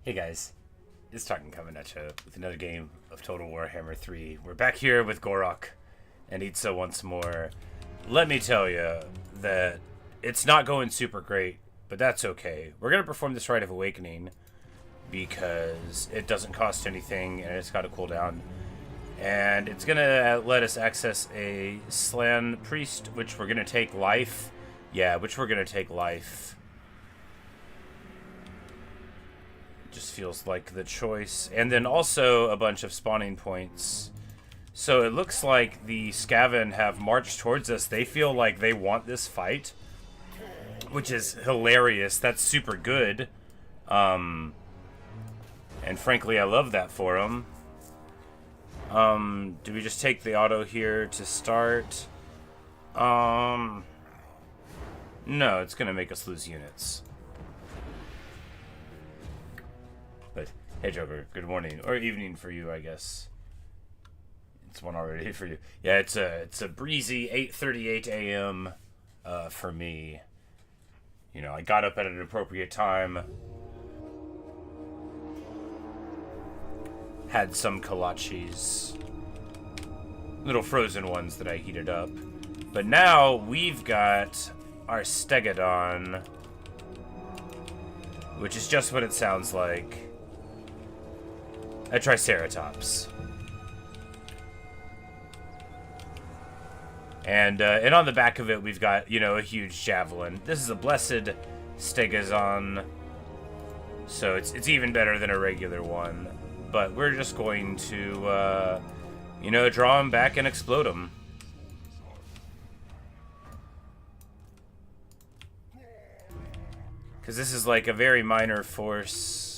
Hey guys, it's Talking coming at you with another game of Total Warhammer 3. We're back here with Gor-Rok and Itza once more. Let me tell you that it's not going super great, but that's okay. We're going to perform this Rite of Awakening because it doesn't cost anything and it's got a cooldown. And it's going to let us access a Slan Priest, which we're going to take life. Yeah, which we're going to take life. Just feels like the choice. And then also a bunch of spawning points. So it looks like the Skaven have marched towards us. They feel like they want this fight, which is hilarious. That's super good. And frankly, I love that for them. Do we just take the auto here to start? No, it's gonna make us lose units. But hey, Joker, good morning or evening for you, I guess. It's one already for you. Yeah, it's a breezy 8:38 a.m. For me. You know, I got up at an appropriate time. Had some kolaches, little frozen ones that I heated up. But now we've got our Stegodon, which is just what it sounds like. A Triceratops. And on the back of it, we've got, you know, a huge javelin. This is a blessed Stegazon, so it's even better than a regular one. But we're just going to, you know, draw him back and explode him. Because this is like a very minor force.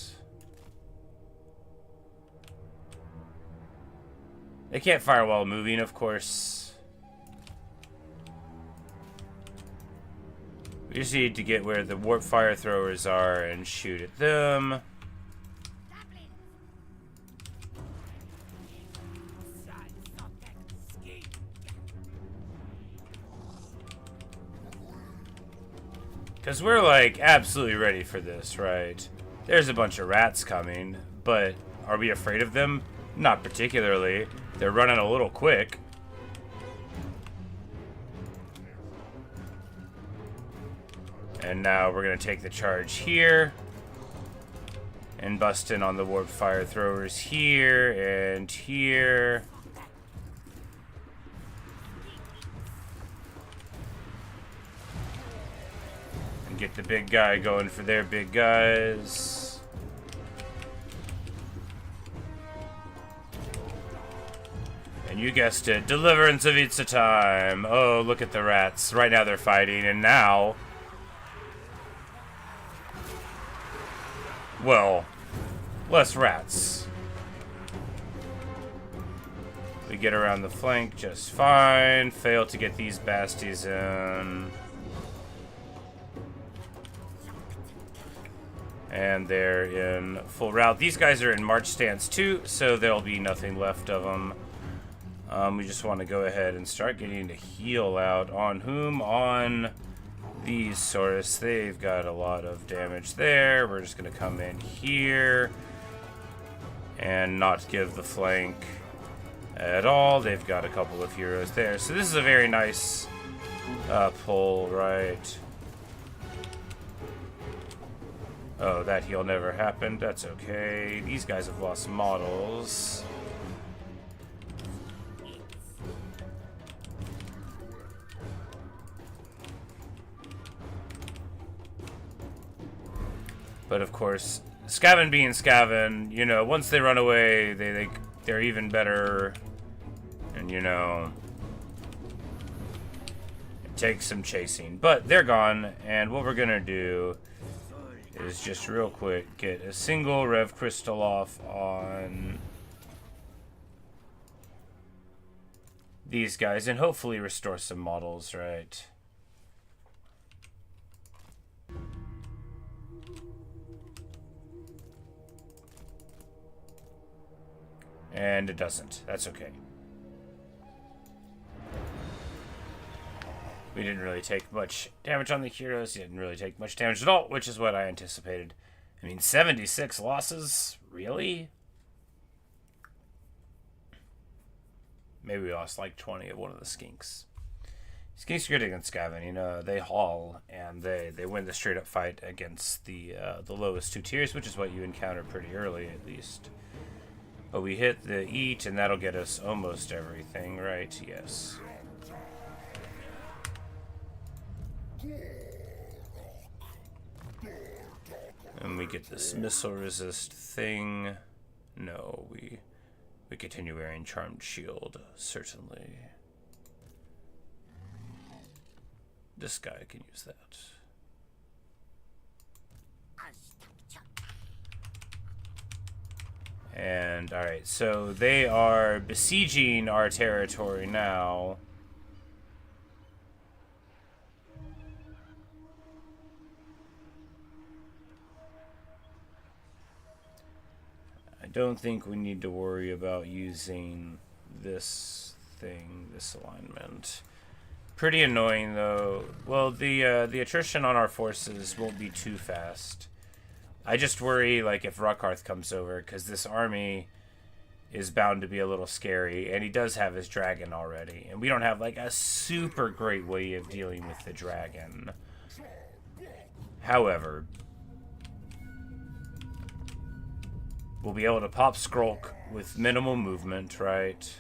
They can't fire while moving, of course. We just need to get where the warp fire throwers are and shoot at them. Because we're, like, absolutely ready for this, right? There's a bunch of rats coming, but are we afraid of them? Not particularly. They're running a little quick. And now we're going to take the charge here. And bust in on the warp fire throwers here and here. Get the big guy going for their big guys. And you guessed it, deliverance of Itza time. Oh, look at the rats. Right now they're fighting, and now... well, less rats. We get around the flank just fine. Fail to get these basties in. And they're in full route. These guys are in march stance too, so there'll be nothing left of them. We just want to go ahead and start getting the heal out. On whom? On these Saurus. They've got a lot of damage there. We're just going to come in here and not give the flank at all. They've got a couple of heroes there. So this is a very nice pull, right? Oh, that heal never happened. That's okay. These guys have lost models. But of course, Skaven being Skaven, you know, once they run away, they're even better. And you know, it takes some chasing. But they're gone, and what we're gonna do is just real quick get a single Rev Crystal off on these guys and hopefully restore some models, right? And it doesn't. That's okay. We didn't really take much damage on the heroes. He didn't really take much damage at all, which is what I anticipated. I mean, 76 losses? Really? Maybe we lost like 20 of one of the skinks. Skinks are good against Gavin. You know, they haul and they win the straight up fight against the lowest 2 tiers, which is what you encounter pretty early at least. But we hit the eat and that'll get us almost everything, right? Yes. And we get this missile resist thing. No, we continue wearing Charmed Shield, certainly. This guy can use that. And, alright, so they are besieging our territory now. I don't think we need to worry about using this thing, this alignment. Pretty annoying though. Well, the attrition on our forces won't be too fast. I just worry like if Ruckhearth comes over, because this army is bound to be a little scary, and he does have his dragon already, and we don't have like a super great way of dealing with the dragon. However, we'll be able to pop Skrolk with minimal movement, right?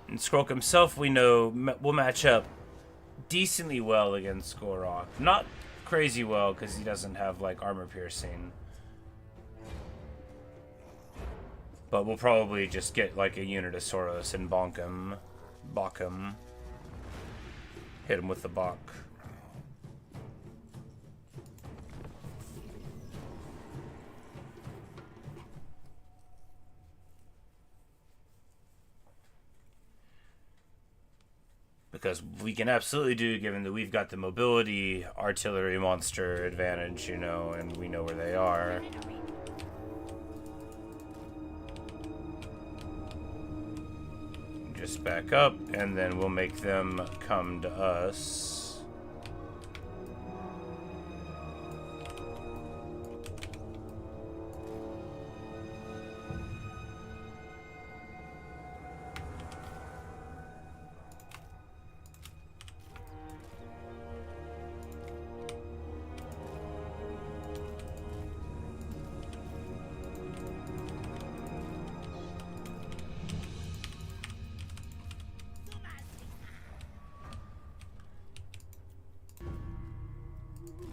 And Skrolk himself, we know, will match up decently well against Gor-Rok. Not crazy well, because he doesn't have, like, armor piercing. But we'll probably just get, like, a unit of Soros and bonk him. Bok him. Hit him with the bok. Because we can absolutely do, given that we've got the mobility artillery monster advantage, you know, and we know where they are. Just back up, and then we'll make them come to us.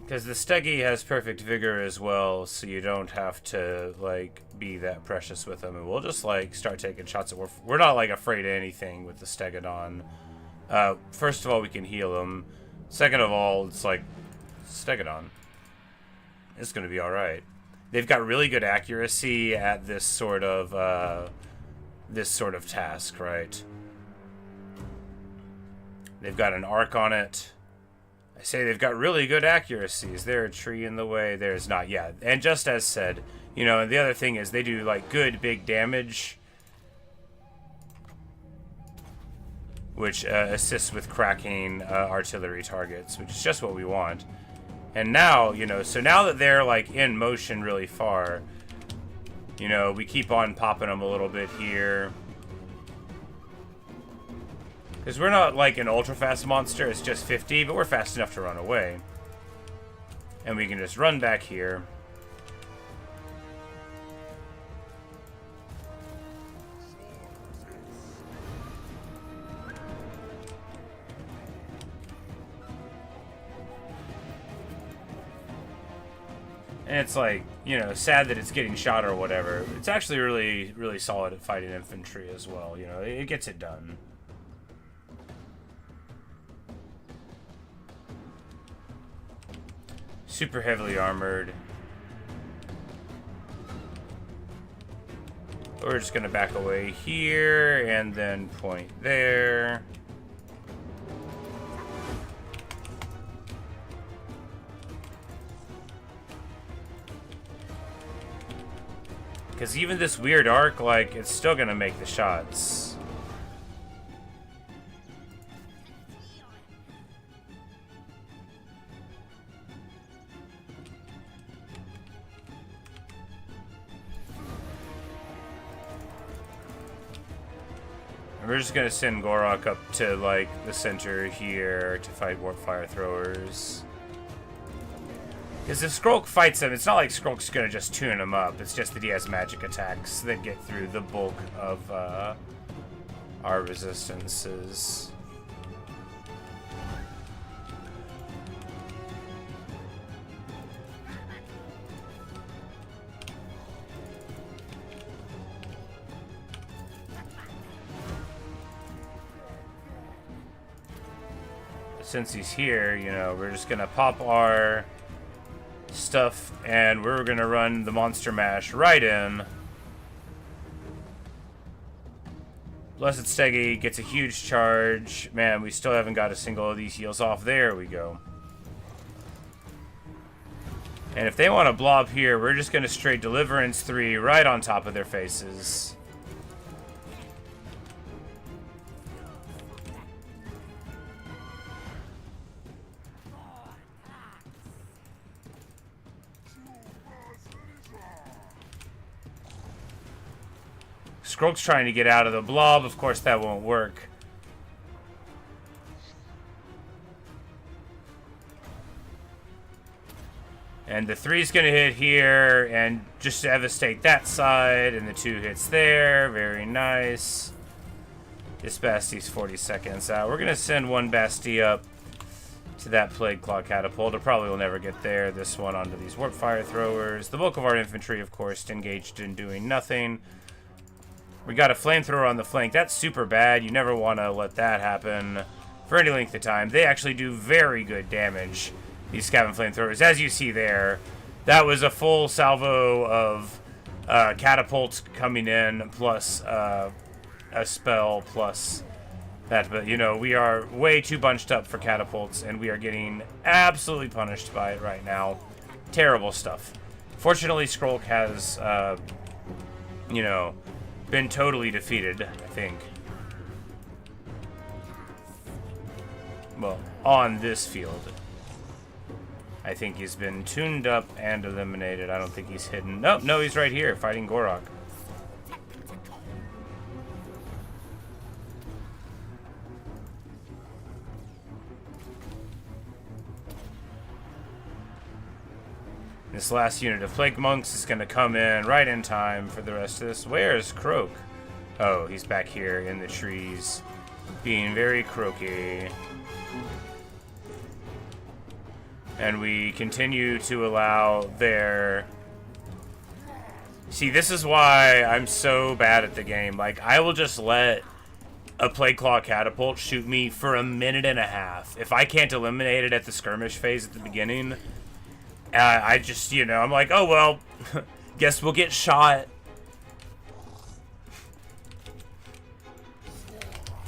Because the Steggy has perfect vigor as well, so you don't have to, like, be that precious with them. And we'll just, like, start taking shots at... We're not, like, afraid of anything with the Stegodon. First of all, we can heal him. Second of all, it's like, Stegodon. It's going to be alright. They've got really good accuracy at this sort of task, right? They've got an arc on it. I say they've got really good accuracy. Is there a tree in the way? There's not. Yeah, and just as said, you know, and the other thing is they do, like, good big damage, which assists with cracking artillery targets, which is just what we want. And now, you know, so now that they're, like, in motion really far, you know, we keep on popping them a little bit here. Because we're not like an ultra-fast monster, it's just 50, but we're fast enough to run away. And we can just run back here. And it's like, you know, sad that it's getting shot or whatever. It's actually really, really solid at fighting infantry as well, you know, it gets it done. Super heavily armored. We're just gonna back away here and then point there. Because even this weird arc, like, it's still gonna make the shots. We're just gonna send Gor-Rok up to, like, the center here to fight warp fire throwers. Because if Skrolk fights him, it's not like Skrolk's gonna just tune him up. It's just that he has magic attacks that get through the bulk of our resistances. Since he's here, you know, we're just gonna pop our stuff and we're gonna run the monster mash right in. Blessed Stegi gets a huge charge. Man, we still haven't got a single of these heals off. There we go. And if they want to blob here, we're just gonna straight Deliverance 3 right on top of their faces. Skrolk's trying to get out of the blob. Of course, that won't work. And the 3's going to hit here and just devastate that side. And the 2 hits there. Very nice. This Bastie's 40 seconds out. We're going to send one Bastie up to that Plague Claw Catapult. It probably will never get there. This one onto these Warp Fire Throwers. The bulk of our infantry, of course, engaged in doing nothing. We got a flamethrower on the flank. That's super bad. You never want to let that happen for any length of time. They actually do very good damage, these Scaven flamethrowers. As you see there, that was a full salvo of catapults coming in, plus a spell, plus that. But, you know, we are way too bunched up for catapults, and we are getting absolutely punished by it right now. Terrible stuff. Fortunately, Skrolk has, you know, been totally defeated, I think. Well, on this field. I think he's been tuned up and eliminated. I don't think he's hidden. Nope, no, he's right here fighting Gor-Rok. This last unit of Plague Monks is going to come in right in time for the rest of this. Where's Croak? Oh, he's back here in the trees, being very croaky. And we continue to allow their... See, this is why I'm so bad at the game. Like, I will just let a Plague Claw Catapult shoot me for a minute and a half. If I can't eliminate it at the skirmish phase at the beginning... I just, you know, I'm like, oh, well, guess we'll get shot.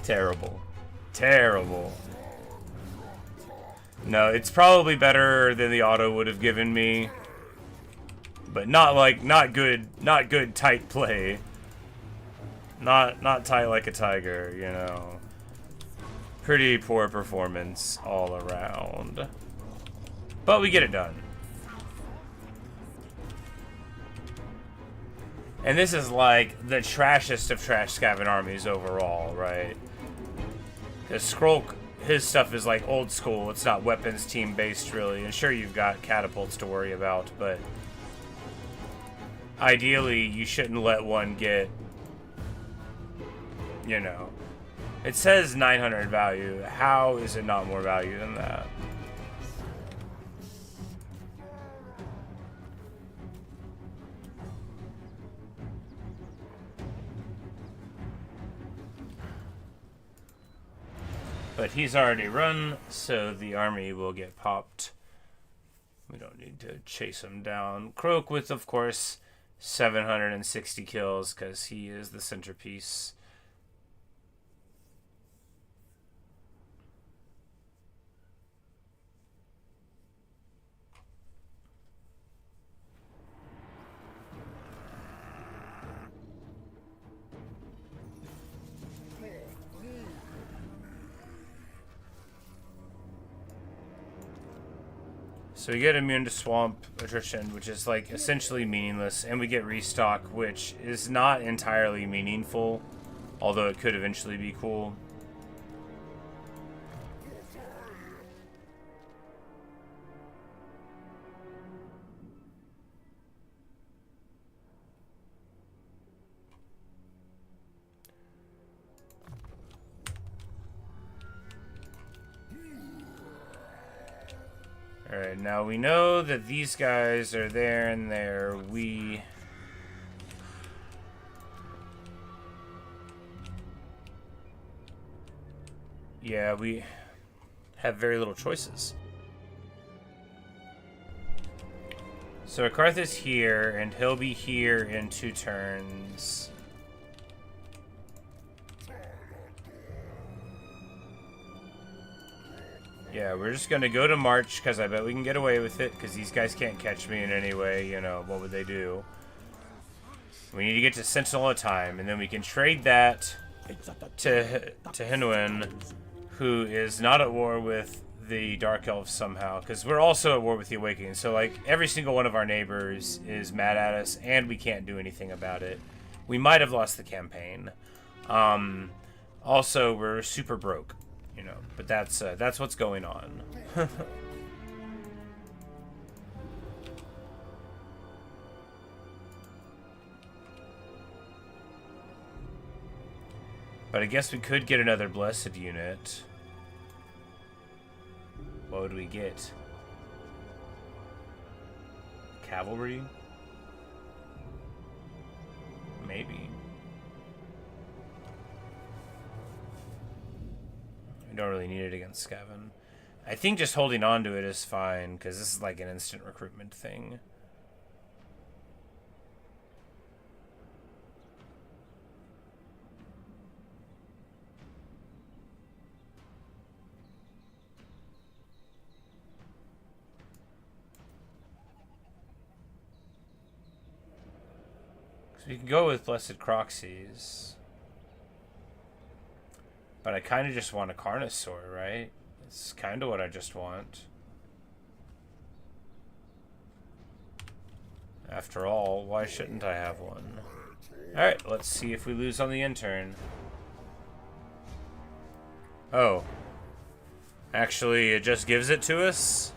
Terrible. Terrible. No, it's probably better than the auto would have given me. But not good tight play. Not tight like a tiger, you know. Pretty poor performance all around. But we get it done. And this is like the trashest of trash Scaven armies overall, right? Because Skrolk, his stuff is like old school. It's not weapons team based really. And sure, you've got catapults to worry about, but ideally you shouldn't let one get, you know. It says 900 value. How is it not more value than that? But he's already run, so the army will get popped. We don't need to chase him down. Croak with, of course, 760 kills, because he is the centerpiece. So we get immune to swamp attrition, which is like essentially meaningless, and we get restock, which is not entirely meaningful, although it could eventually be cool. Alright, now we know that these guys are there and there. Yeah, we have very little choices. So Karth is here, and he'll be here in 2 turns. Yeah, we're just gonna go to March, because I bet we can get away with it, because these guys can't catch me in any way, you know, what would they do? We need to get to Sentinel at a time, and then we can trade that to Hinuin, who is not at war with the Dark Elves somehow, because we're also at war with the Awakening, so like, every single one of our neighbors is mad at us, and we can't do anything about it. We might have lost the campaign. Also, we're super broke. You know, but that's what's going on. But I guess we could get another blessed unit. What would we get? Cavalry? Maybe. We don't really need it against Skaven. I think just holding on to it is fine, because this is like an instant recruitment thing. So we can go with Blessed Croxies. But I kind of just want a Carnosaur, right? It's kind of what I just want. After all, why shouldn't I have one? Alright, let's see if we lose on the intern. Oh. Actually, it just gives it to us?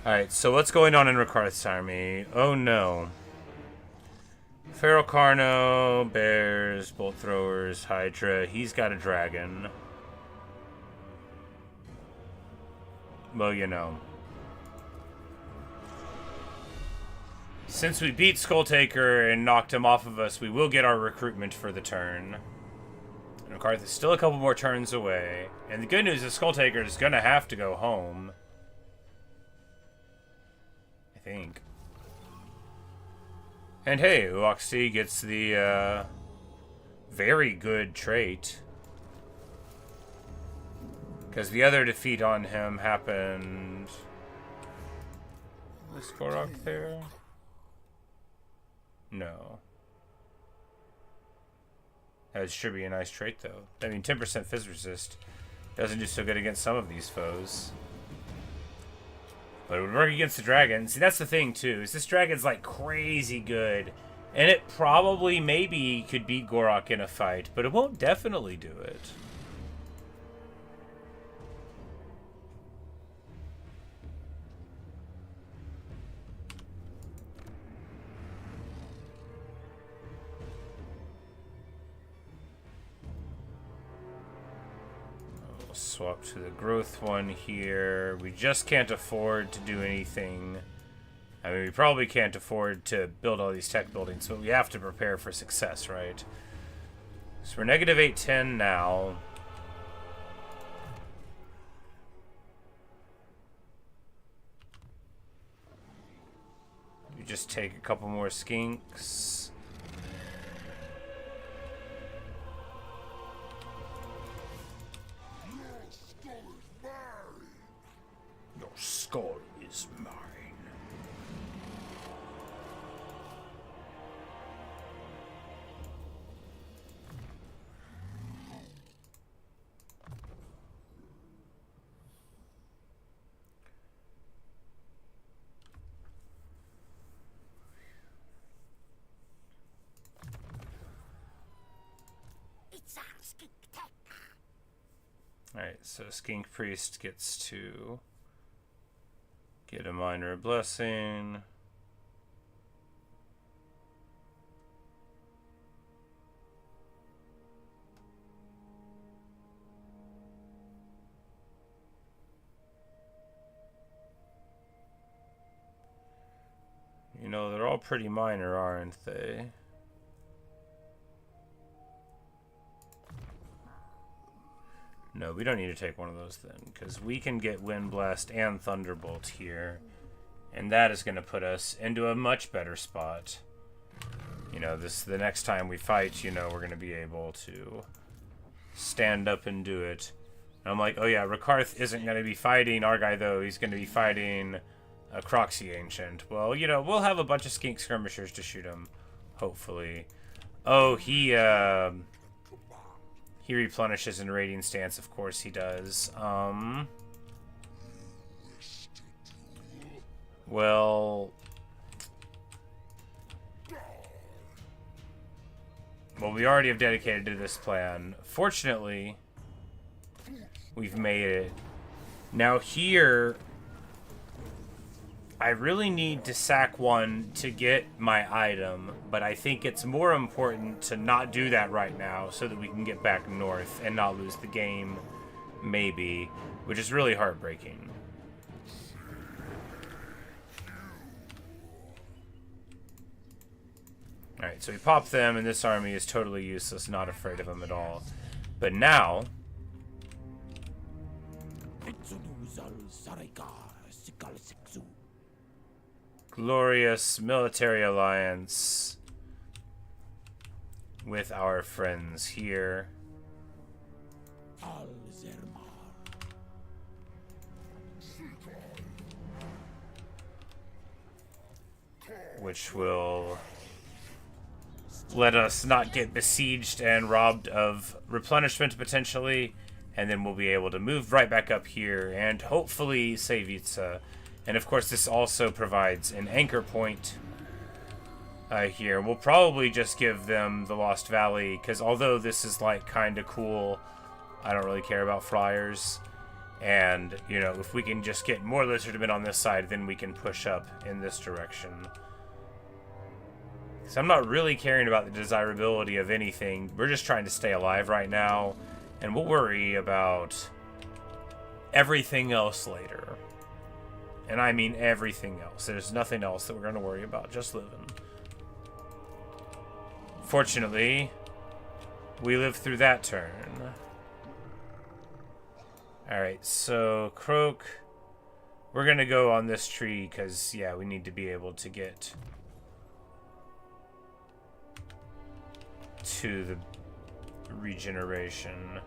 Alright, so what's going on in Rakarth's army? Oh no. Feral Carno, Bears, Bolt Throwers, Hydra. He's got a dragon. Well, you know. Since we beat Skulltaker and knocked him off of us, we will get our recruitment for the turn. And Rakarth is still a couple more turns away. And the good news is Skulltaker is going to have to go home. I think. And hey, Uoxi gets the very good trait. Because the other defeat on him happened... Was Gor-Rok there? No. That should be a nice trait, though. I mean, 10% Fizz Resist doesn't do so good against some of these foes. But it would work against the dragon. See, that's the thing, too, is this dragon's, like, crazy good. And it probably, maybe, could beat Gor-Rok in a fight, but it won't definitely do it. Swap to the growth one here. We just can't afford to do anything. I mean, we probably can't afford to build all these tech buildings, but we have to prepare for success, right? So we're negative 810 now. We just take a couple more skinks. Alright, so Skink Priest gets to get a minor blessing. You know, they're all pretty minor, aren't they? No, we don't need to take one of those then, because we can get Wind Blast and Thunderbolt here, and that is going to put us into a much better spot. You know, the next time we fight, you know, we're going to be able to stand up and do it. And I'm like, oh yeah, Rakarth isn't going to be fighting our guy, though. He's going to be fighting a Croxy Ancient. Well, you know, we'll have a bunch of Skink Skirmishers to shoot him, hopefully. Oh, he replenishes in Radiant Stance, of course he does. Well, we already have dedicated to this plan. Fortunately, we've made it. Now here, I really need to sack one to get my item, but I think it's more important to not do that right now so that we can get back north and not lose the game, maybe, which is really heartbreaking. Alright, so we pop them, and this army is totally useless, not afraid of them at all. But now... glorious military alliance with our friends here. Which will let us not get besieged and robbed of replenishment potentially, and then we'll be able to move right back up here and hopefully save Itza. And of course this also provides an anchor point here. We'll probably just give them the Lost Valley, because although this is like kind of cool, I don't really care about flyers. And, you know, if we can just get more Lizardmen on this side, then we can push up in this direction. So I'm not really caring about the desirability of anything. We're just trying to stay alive right now, and we'll worry about everything else later. And I mean everything else. There's nothing else that we're going to worry about, just living. Fortunately, we lived through that turn. Alright, so Croak, we're going to go on this tree because, yeah, we need to be able to get to the regeneration.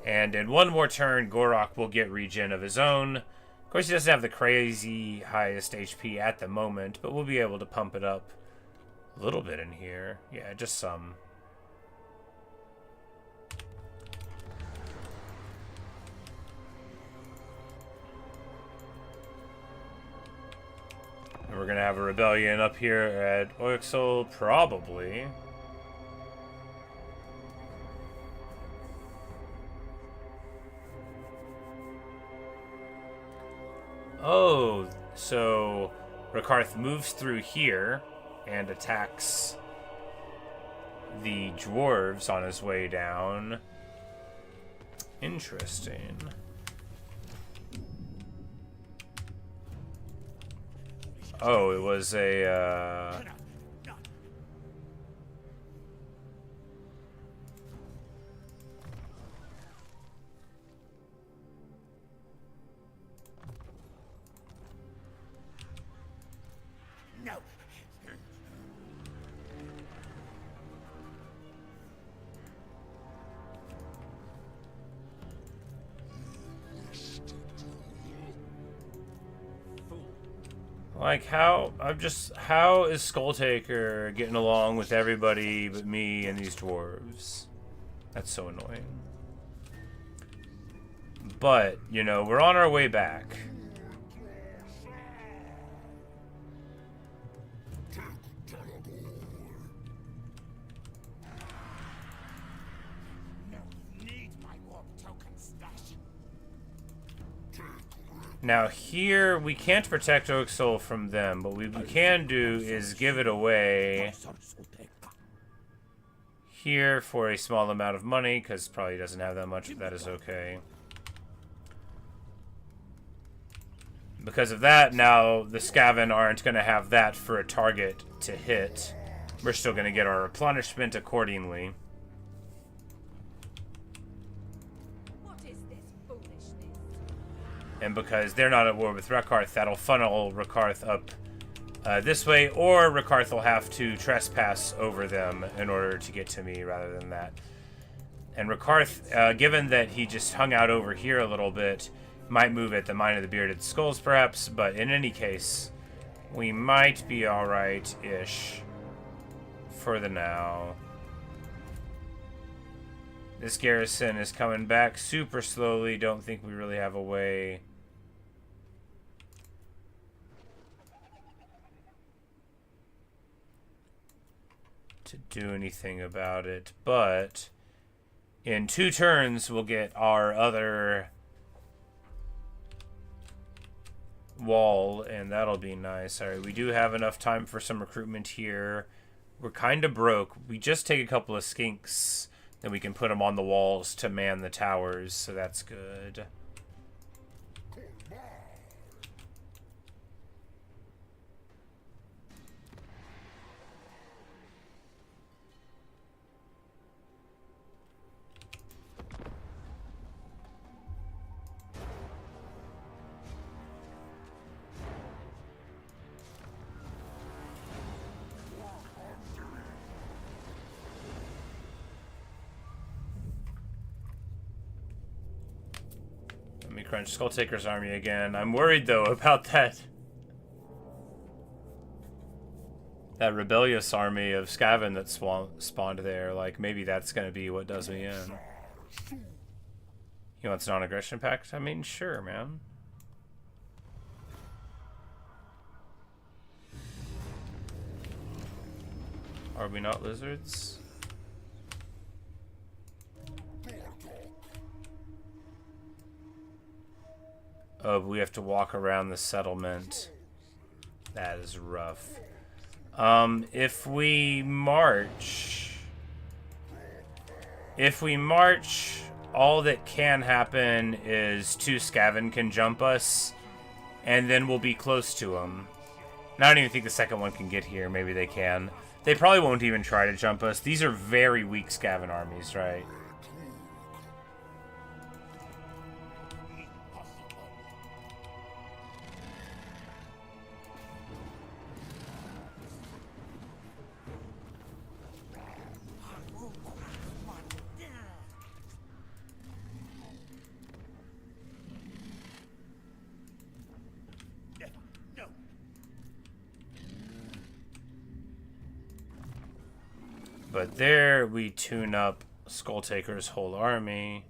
And in one more turn, Gor-Rok will get regen of his own. Of course, he doesn't have the crazy highest HP at the moment, but we'll be able to pump it up a little bit in here. Yeah, just some. And we're going to have a rebellion up here at Oixel, probably. Oh, so Rakarth moves through here and attacks the dwarves on his way down. Interesting. Oh, it was a, No. like, how is Skulltaker getting along with everybody but me and these dwarves? That's so annoying. But, you know, we're on our way back. Now here, we can't protect Oak Soul from them, but what we can do is give it away here for a small amount of money, because probably doesn't have that much, but that is okay. Because of that, now the Skaven aren't going to have that for a target to hit. We're still going to get our replenishment accordingly. And because they're not at war with Rekarth, that'll funnel Rekarth up this way, or Rekarth will have to trespass over them in order to get to me rather than that. And Rekarth, given that he just hung out over here a little bit, might move at the Mine of the Bearded Skulls perhaps, but in any case, we might be alright-ish for the now. This garrison is coming back super slowly. Don't think we really have a way to do anything about it, but in 2 turns we'll get our other wall, and that'll be nice. Alright, we do have enough time for some recruitment here. We're kind of broke. We just take a couple of skinks, then we can put them on the walls to man the towers, so that's good. Let me crunch Skulltaker's army again. I'm worried, though, about that rebellious army of Skaven that spawned there. Like, maybe that's going to be what does me in. He wants non-aggression pact? I mean, sure, man. Are we not lizards? Oh, we have to walk around the settlement. That is rough. If we march, all that can happen is 2 Skaven can jump us, and then we'll be close to them. And I don't even think the second one can get here. Maybe they can. They probably won't even try to jump us. These are very weak Skaven armies, right? But there we tune up Skulltaker's whole army.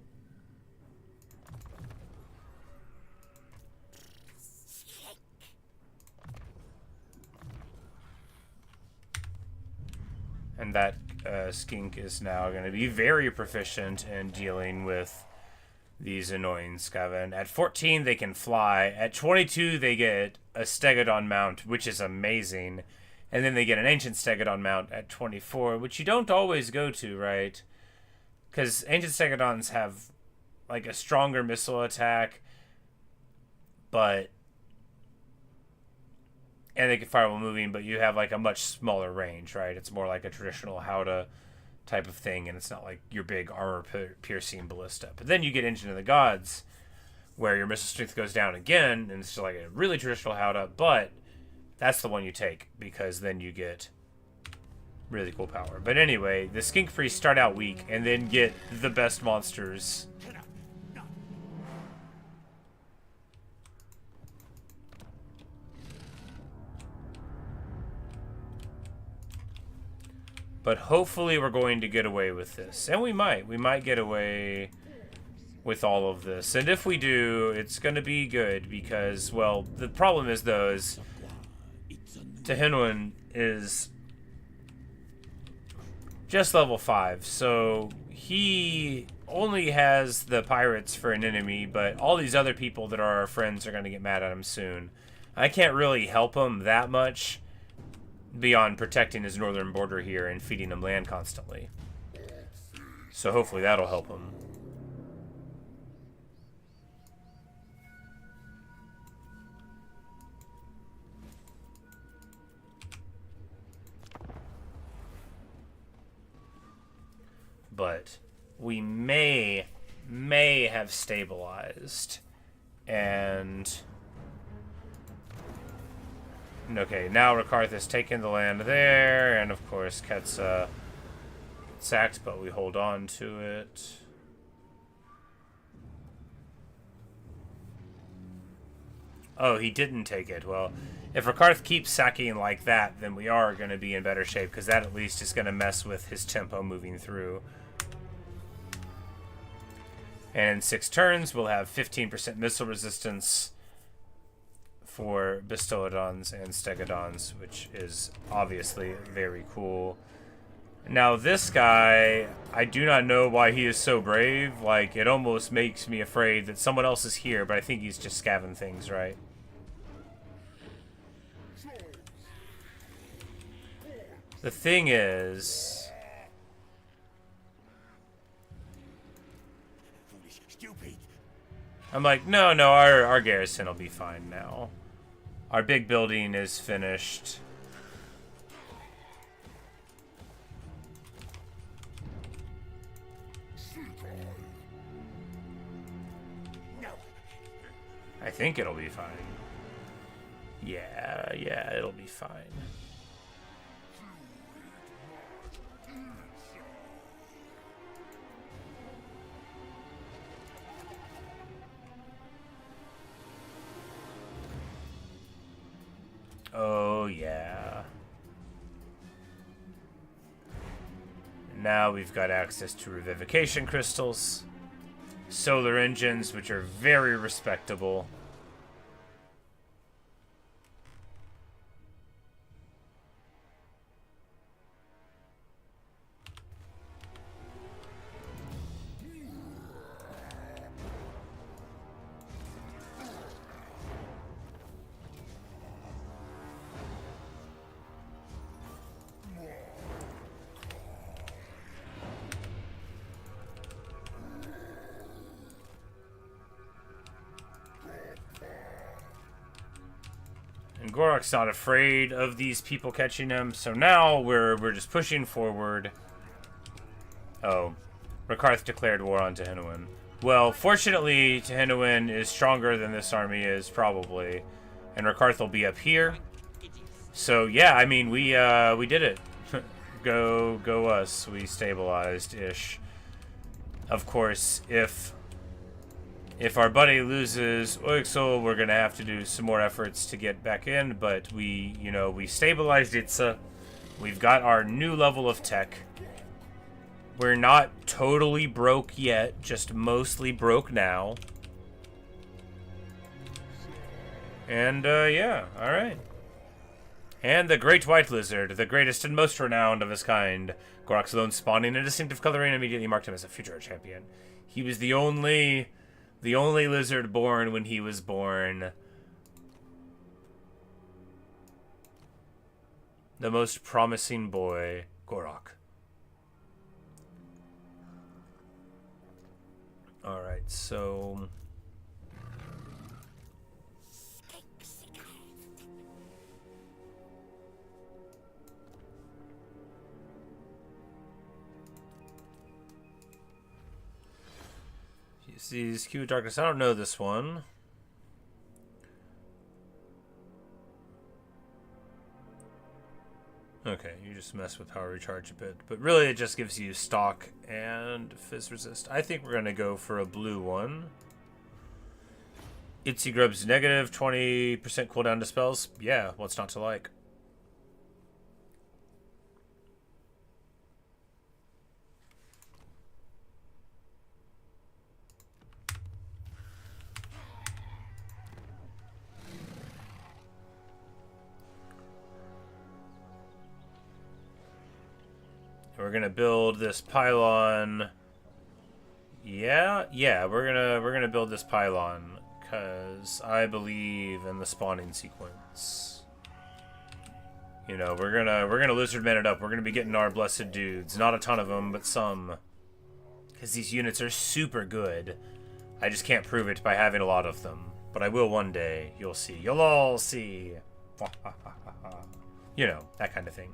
And that skink is now going to be very proficient in dealing with these annoying Skaven. At 14 they can fly. At 22 they get a Stegodon mount, which is amazing. And then they get an Ancient Stegodon mount at 24, which you don't always go to, right? Because Ancient Stegodons have, like, a stronger missile attack, but... And they can fire while moving, but you have, like, a much smaller range, right? It's more like a traditional Howdah type of thing, and it's not like your big armor-piercing ballista. But then you get Engine of the Gods, where your missile strength goes down again, and it's just like a really traditional Howdah, but... That's the one you take, because then you get really cool power. But anyway, the Skink Priests start out weak, and then get the best monsters. But hopefully we're going to get away with this. And we might. We might get away with all of this. And if we do, it's going to be good, because, well, the problem is, though, is... Tehinwin is just level 5, so he only has the pirates for an enemy, but all these other people that are our friends are going to get mad at him soon. I can't really help him that much beyond protecting his northern border here and feeding him land constantly. So hopefully that'll help him. But we may have stabilized. And okay, now Rakarth has taken the land there, and of course Ketsa sacked, but we hold on to it. Oh, he didn't take it. Well, if Rakarth keeps sacking like that, then we are going to be in better shape, because that at least is going to mess with his tempo moving through. And in 6 turns, we'll have 15% missile resistance for Bastillodons and Stegodons, which is obviously very cool. Now, this guy, I do not know why he is so brave. Like, it almost makes me afraid that someone else is here, but I think he's just scavenging things, right? The thing is, I'm like, no, our garrison will be fine now. Our big building is finished. I think it'll be fine. Yeah, it'll be fine. Oh, yeah. Now we've got access to revivification crystals, solar engines, which are very respectable. And Gor-Rok's not afraid of these people catching him, so now we're just pushing forward. Oh, Rakarth declared war on Tehinuin. Well, fortunately, Tehinuin is stronger than this army is, probably. And Rakarth will be up here. So, yeah, I mean, we did it. Go us. We stabilized-ish. Of course, if our buddy loses Oixol, we're going to have to do some more efforts to get back in, but we stabilized Itza. We've got our new level of tech. We're not totally broke yet, just mostly broke now. And, yeah, alright. And the Great White Lizard, the greatest and most renowned of his kind. Gor-Rok's lone spawning and distinctive coloring immediately marked him as a future champion. He was the only lizard born when he was born. The most promising boy, Gor-Rok. Alright, so you see these Q Darkness. I don't know this one. Okay, you just mess with power recharge a bit. But really, it just gives you stock and fizz resist. I think we're going to go for a blue one. Itsy Grub's negative 20% cooldown to spells. Yeah, what's not to like? We're going to build this pylon Yeah, we're gonna build this pylon because I believe in the spawning sequence. You know, we're gonna Lizardman it up. We're gonna be getting our blessed dudes. Not a ton of them, but some. Because these units are super good. I just can't prove it by having a lot of them. But I will one day. You'll see. You'll all see. You know, that kind of thing.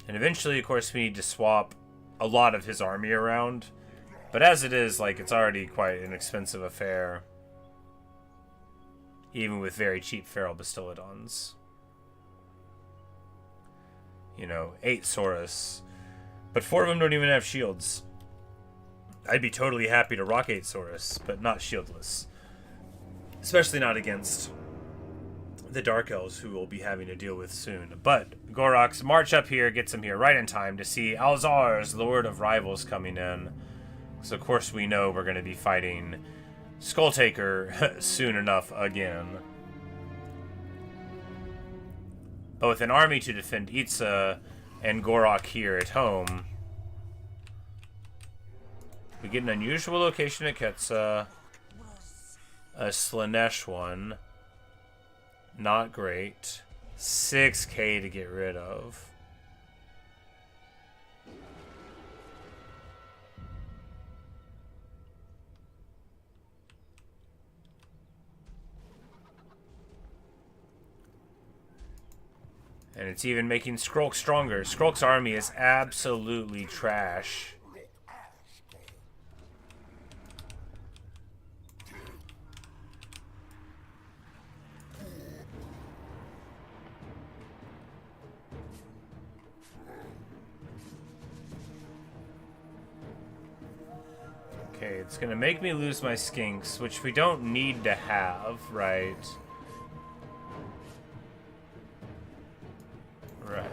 And eventually, of course, we need to swap a lot of his army around. But as it is, like, it's already quite an expensive affair. Even with very cheap feral Bastillodons. You know, 8 Saurus. But 4 of them don't even have shields. I'd be totally happy to rock 8 Saurus, but not shieldless. Especially not against the Dark Elves, who we'll be having to deal with soon. But Gor-Rok's march up here gets him here right in time to see Alzar's Lord of Rivals coming in. So of course we know we're going to be fighting Skulltaker soon enough again. But with an army to defend Itza and Gor-Rok here at home, we get an unusual location at Ketsa. A Slanesh one. Not great. 6k to get rid of. And it's even making Skrolk stronger. Skrolk's army is absolutely trash. Okay, it's gonna make me lose my skinks, which we don't need to have, right? Right.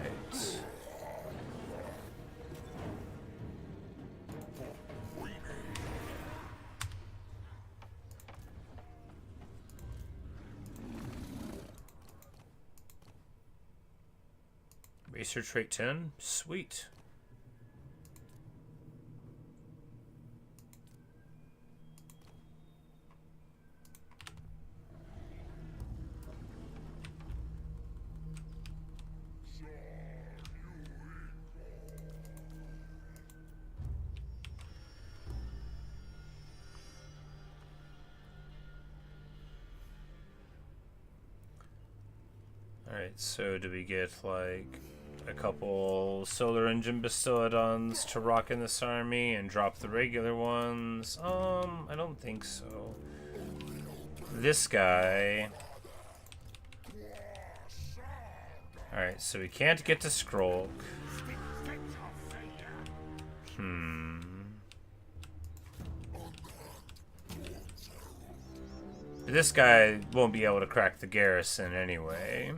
Research rate 10? Sweet. Alright, so do we get, like, a couple Solar Engine Bastillodons to rock in this army and drop the regular ones? I don't think so. This guy... Alright, so we can't get to Skrolk. This guy won't be able to crack the garrison anyway.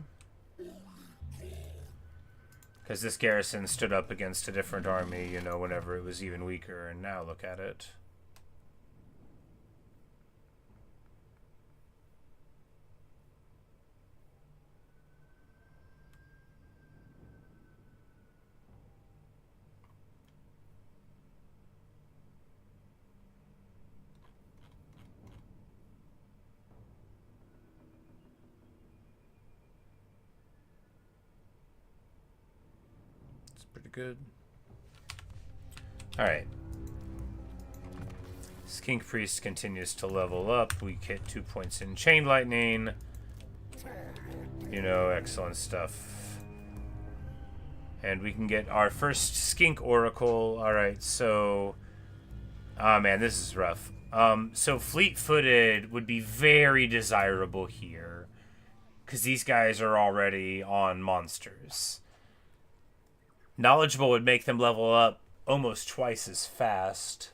Because this garrison stood up against a different army, you know, whenever it was even weaker, and now look at it. Pretty good. Alright. Skink Priest continues to level up. We get 2 points in Chain Lightning. You know, excellent stuff. And we can get our first Skink Oracle. Alright, so... Oh man, this is rough. So Fleet-Footed would be very desirable here. Because these guys are already on monsters. Knowledgeable would make them level up almost twice as fast.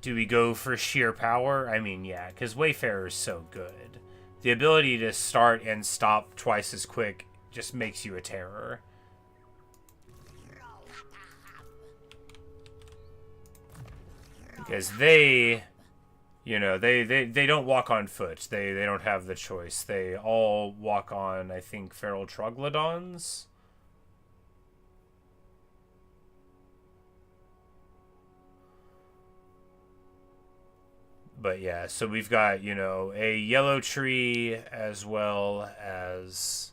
Do we go for sheer power? I mean, yeah, because Wayfarer is so good. The ability to start and stop twice as quick just makes you a terror. Because they, you know, they don't walk on foot. They don't have the choice. They all walk on, I think, feral Troglodons. But yeah, so we've got, you know, a yellow tree as well as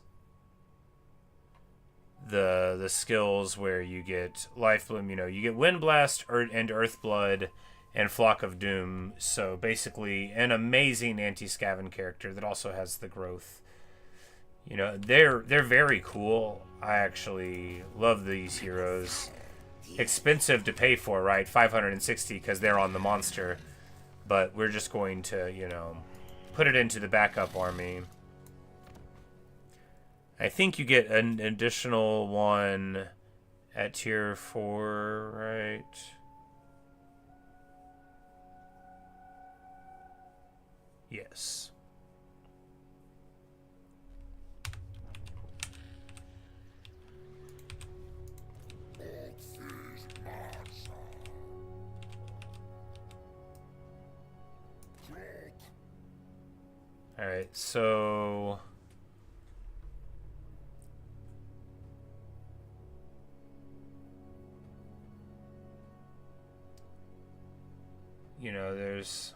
the skills where you get Life Bloom, you know, you get Wind Blast and Earth Blood and Flock of Doom. So basically an amazing anti-scaven character that also has the growth. You know, they're very cool. I actually love these heroes. Expensive to pay for, right? 560 because they're on the monster. But we're just going to, you know, put it into the backup army. I think you get an additional one at tier 4, right? Yes. Alright, so... you know, there's...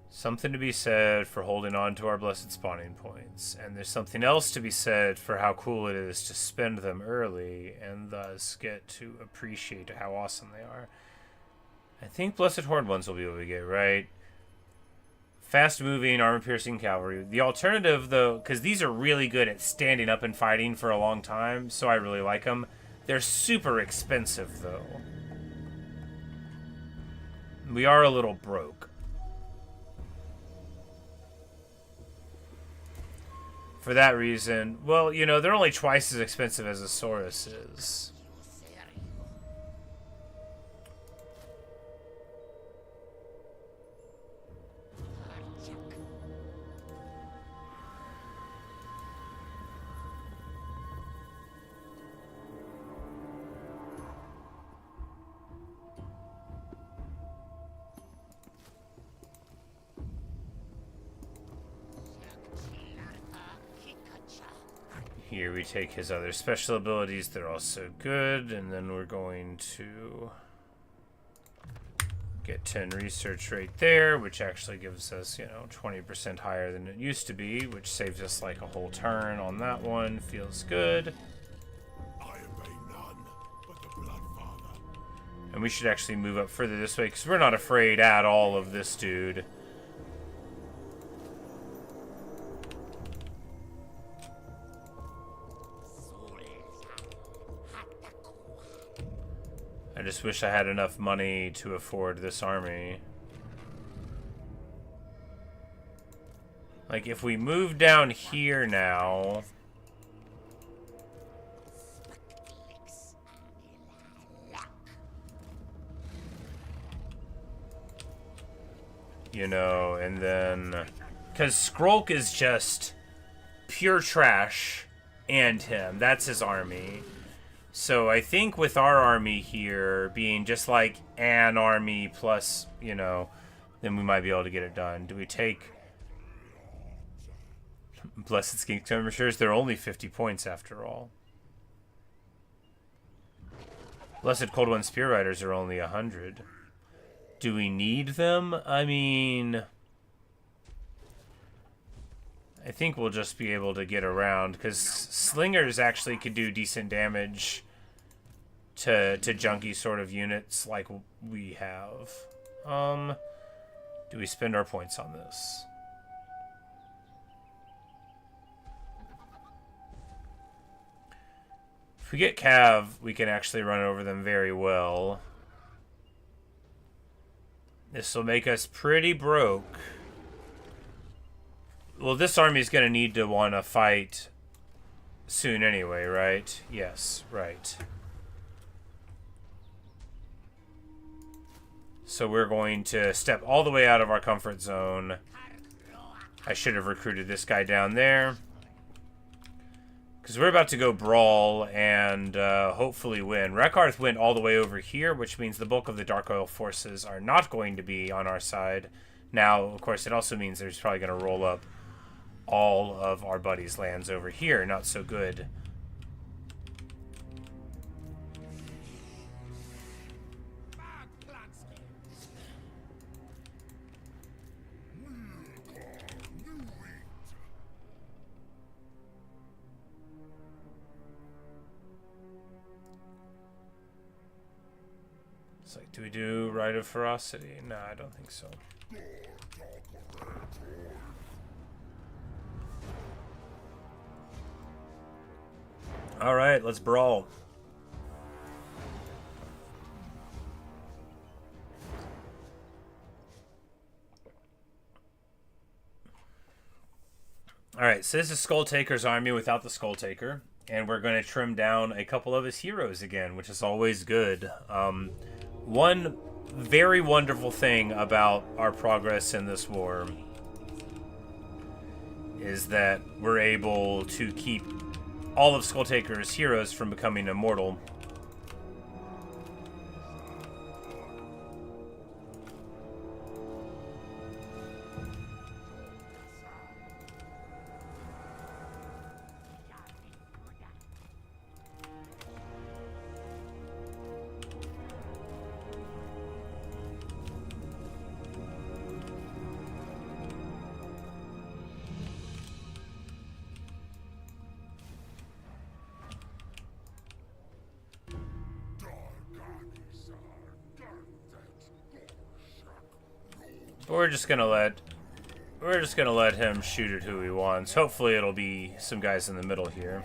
something to be said for holding on to our blessed spawning points, and there's something else to be said for how cool it is to spend them early, and thus get to appreciate how awesome they are. I think Blessed Horde ones will be able to get, right? Fast-moving, armor-piercing cavalry. The alternative, though, because these are really good at standing up and fighting for a long time, so I really like them. They're super expensive, though. We are a little broke. For that reason, well, you know, they're only twice as expensive as a Saurus is. Here we take his other special abilities. They're also good. And then we're going to get 10 research right there, which actually gives us, you know, 20% higher than it used to be, which saves us like a whole turn on that one. Feels good. And we should actually move up further this way because we're not afraid at all of this dude. I just wish I had enough money to afford this army. Like, if we move down here now... you know, and then... because Skrolk is just pure trash and him. That's his army. So I think with our army here being just like an army plus, you know, then we might be able to get it done. Do we take Blessed Skink Skirmishers? They're only 50 points after all. Blessed Cold One Spear Riders are only 100. Do we need them? I mean... I think we'll just be able to get around, because slingers actually could do decent damage to junky sort of units like we have. Do we spend our points on this? If we get Cav, we can actually run over them very well. This will make us pretty broke. Well, this army's going to need to want to fight soon anyway, right? Yes, right. So we're going to step all the way out of our comfort zone. I should have recruited this guy down there. Because we're about to go brawl and hopefully win. Rekarth went all the way over here, which means the bulk of the Dark Elf forces are not going to be on our side. Now, of course, it also means there's probably going to roll up all of our buddies' lands over here. Not so good. It's like, do we do Rite of Ferocity? No, I don't think so. Alright, let's brawl. Alright, so this is Skulltaker's army without the Skulltaker. And we're going to trim down a couple of his heroes again, which is always good. One very wonderful thing about our progress in this war is that we're able to keep all of Skulltaker's heroes from becoming immortal. We're just gonna let him shoot at who he wants. Hopefully it'll be some guys in the middle here.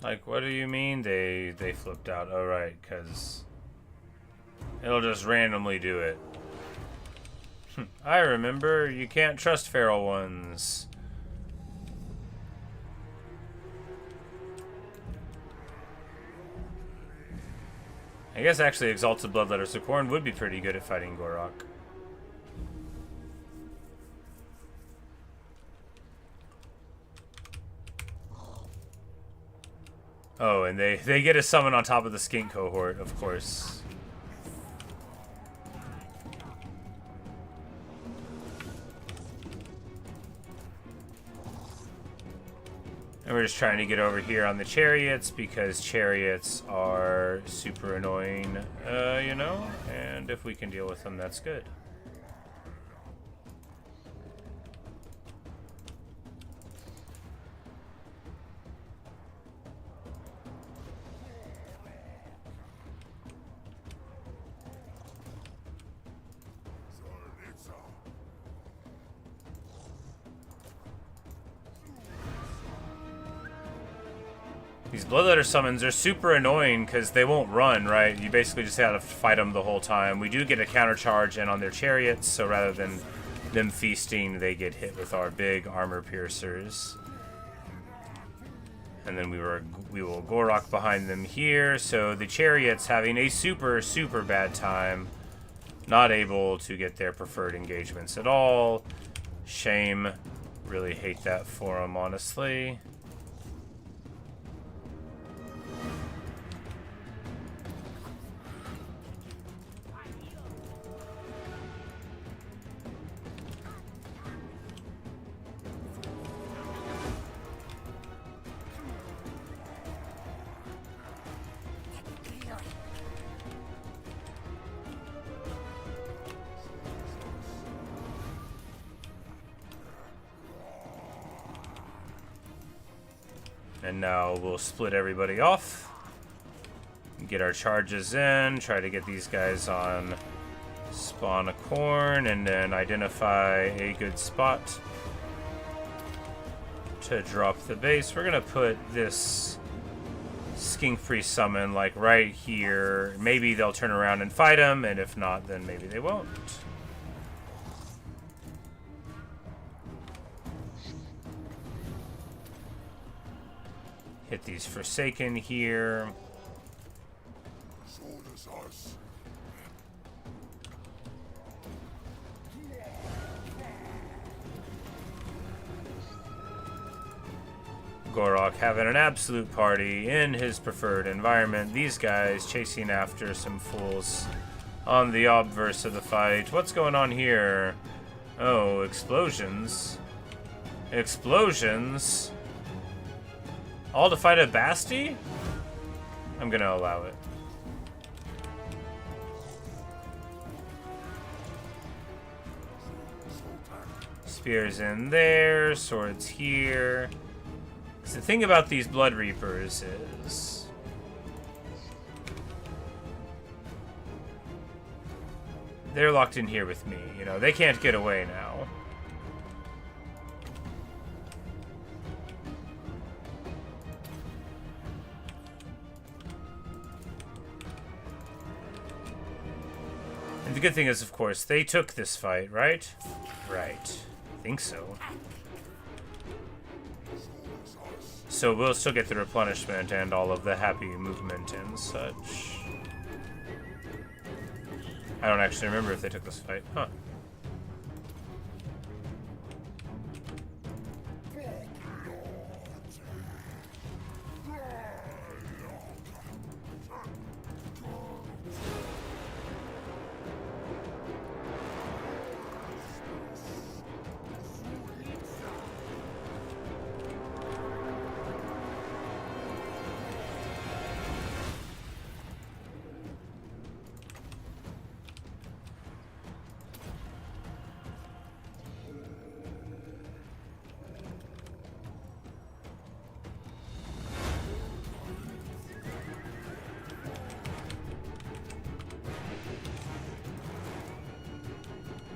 Like, what do you mean they flipped out? Oh, right, because it'll just randomly do it. I remember, you can't trust feral ones. I guess actually Exalted Bloodletters of Khorne would be pretty good at fighting Gor-Rok. Oh, and they get a summon on top of the skink cohort, of course. And we're just trying to get over here on the chariots because chariots are super annoying, you know? And if we can deal with them, that's good. These Bloodletter summons are super annoying because they won't run, right? You basically just have to fight them the whole time. We do get a countercharge in on their chariots, so rather than them feasting, they get hit with our big armor piercers. And then we will Gor-Rok behind them here, so the chariots having a super, super bad time. Not able to get their preferred engagements at all. Shame. Really hate that for them, honestly. And now we'll split everybody off, get our charges in, try to get these guys on spawn a Khorne, and then identify a good spot to drop the base. We're gonna put this skink-free summon like right here. Maybe they'll turn around and fight him, and if not, then maybe they won't. Hit these Forsaken here. Gor-Rok having an absolute party in his preferred environment. These guys chasing after some fools on the obverse of the fight. What's going on here? Oh, explosions. Explosions? All to fight a Basti? I'm gonna allow it. Spears in there, swords here. So the thing about these Blood Reapers is... they're locked in here with me, you know, they can't get away now. And the good thing is, of course, they took this fight, right? Right. I think so. So we'll still get the replenishment and all of the happy movement and such. I don't actually remember if they took this fight. Huh.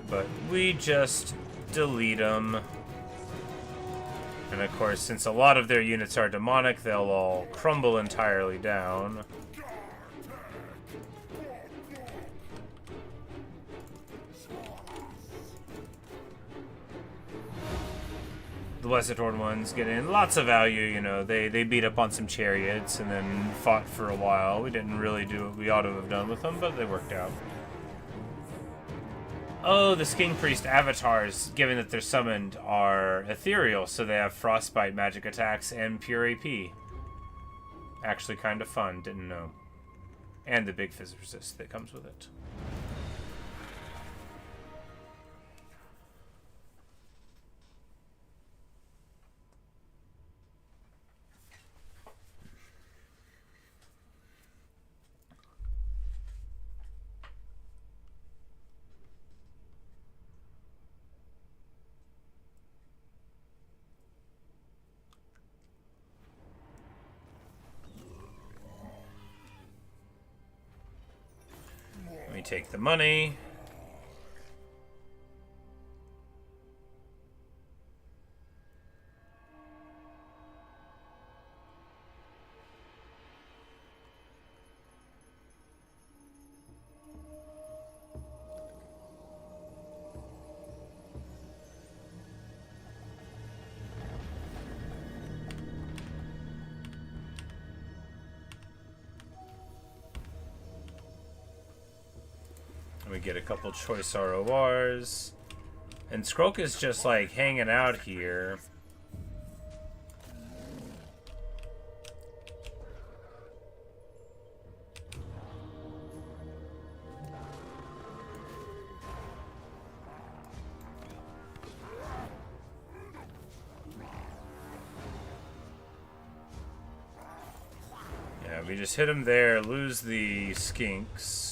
But we just delete them. And of course, since a lot of their units are demonic, they'll all crumble entirely down. The Blessed Horde ones get in lots of value, you know. They beat up on some chariots and then fought for a while. We didn't really do what we ought to have done with them, but they worked out. Oh, the Skin Priest avatars, given that they're summoned, are ethereal, so they have frostbite magic attacks and pure AP. Actually kind of fun, didn't know. And the big phys resist that comes with it. We take the money. We get a couple choice RORs. And Skrolk is just like hanging out here. Yeah, we just hit him there, lose the skinks.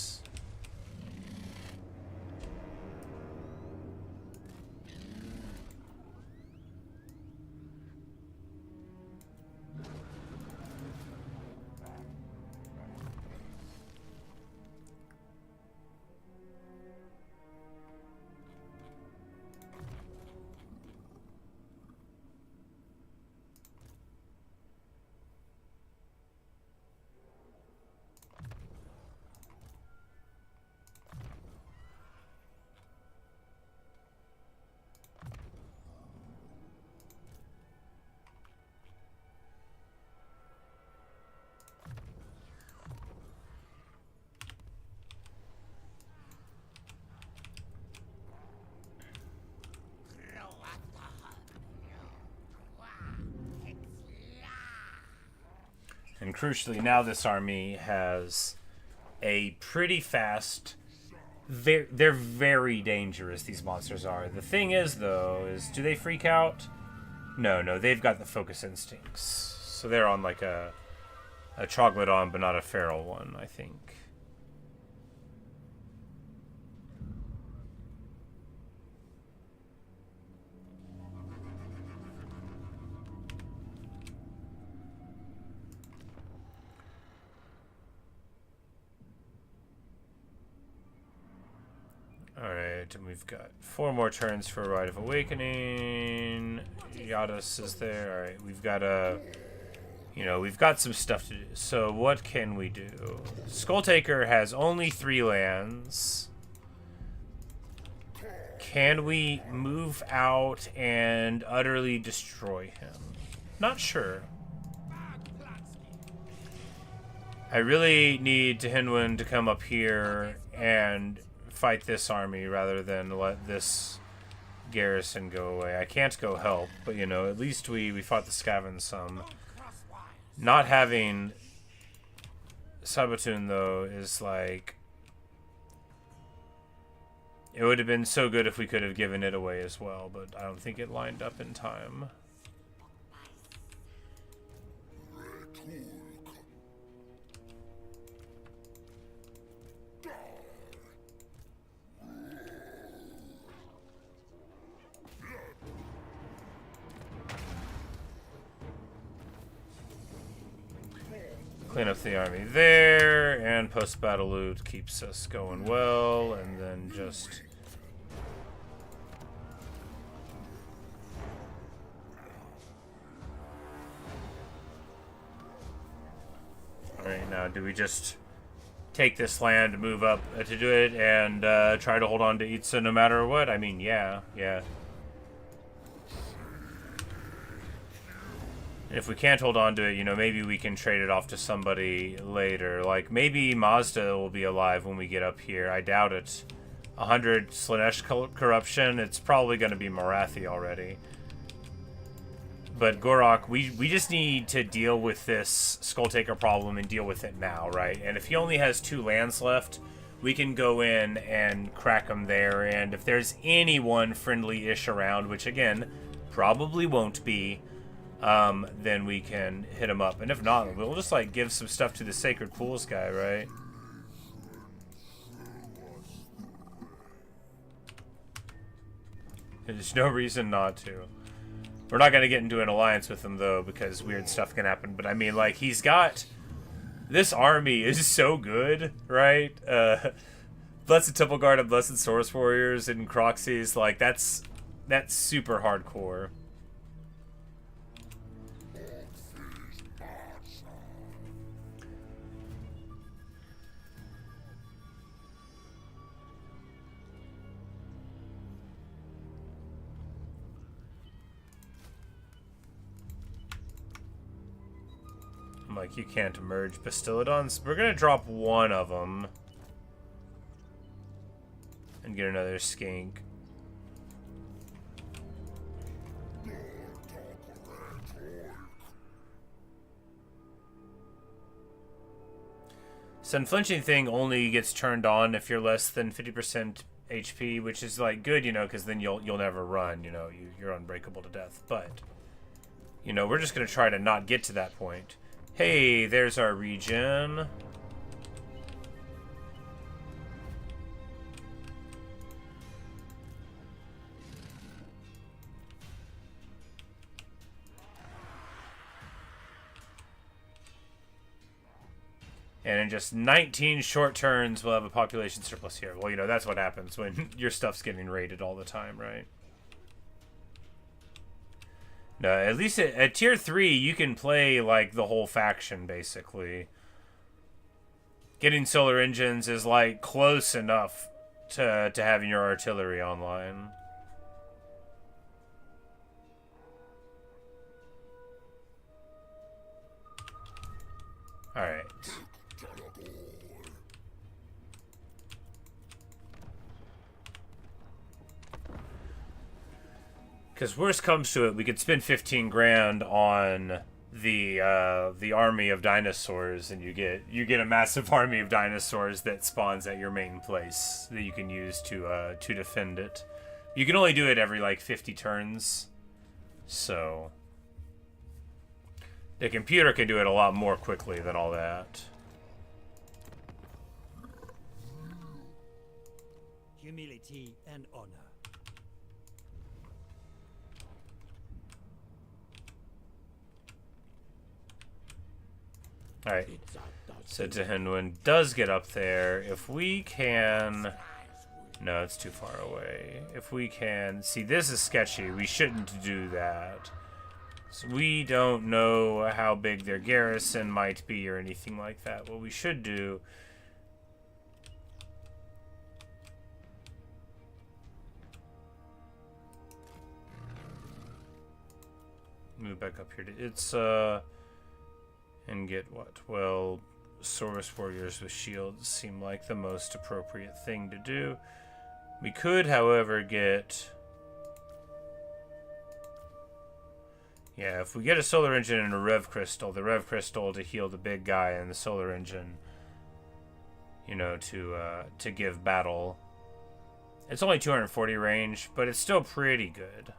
And crucially, now this army has a pretty fast... They're very dangerous, these monsters are. The thing is, though, is do they freak out? No, they've got the focus instincts. So they're on like a troglodyte, but not a feral one, I think. Alright, and we've got 4 more turns for Rite of Awakening. Yadis is there. Alright, we've got a... You know, we've got some stuff to do. So what can we do? Skulltaker has only 3 lands. Can we move out and utterly destroy him? Not sure. I really need Tehinwen to come up here and fight this army rather than let this garrison go away. I can't go help, but you know, at least we fought the Skaven some. Not having Sabatun though is like, it would have been so good if we could have given it away as well, but I don't think it lined up in time. Clean up the army there, and post-battle loot keeps us going well, and then just... Alright, now do we just take this land, move up to do it, and try to hold on to Itza no matter what? I mean, yeah. If we can't hold on to it, you know, maybe we can trade it off to somebody later. Like, maybe Mazda will be alive when we get up here. I doubt it. 100 Slanesh corruption, it's probably going to be Marathi already. But Gor-Rok, we just need to deal with this Skulltaker problem and deal with it now, right? And if he only has 2 lands left, we can go in and crack him there. And if there's anyone friendly-ish around, which again, probably won't be, then we can hit him up. And if not, we'll just like give some stuff to the Sacred Pools guy, right? There's no reason not to. We're not going to get into an alliance with him though, because weird stuff can happen. But I mean, like, he's got... This army is so good, right? Blessed Temple Guard and Blessed Source Warriors and Croxies, like, that's super hardcore. Like, you can't merge Bastillodons. We're gonna drop one of them and get another skink. So unflinching thing only gets turned on if you're less than 50% HP, which is like good, you know, because then you'll never run, you know, you're unbreakable to death. But you know, we're just gonna try to not get to that point. Hey, there's our region. And in just 19 short turns, we'll have a population surplus here. Well, you know, that's what happens when your stuff's getting raided all the time, right? No, at least at tier 3, you can play, like, the whole faction, basically. Getting solar engines is, like, close enough to having your artillery online. Alright. Because worst comes to it, we could spend 15 grand on the army of dinosaurs, and you get a massive army of dinosaurs that spawns at your main place that you can use to defend it. You can only do it every like 50 turns, so the computer can do it a lot more quickly than all that. Humility and honor. Alright, so Tehinwen does get up there. If we can No, it's too far away. If we can... See, this is sketchy. We shouldn't do that. So we don't know how big their garrison might be or anything like that. What we should do... Move back up here to it's and get what? Well, Saurus warriors with shields seem like the most appropriate thing to do. We could, however, get... Yeah, if we get a solar engine and a rev crystal, the rev crystal to heal the big guy and the solar engine, you know, to give battle. It's only 240 range, but it's still pretty good.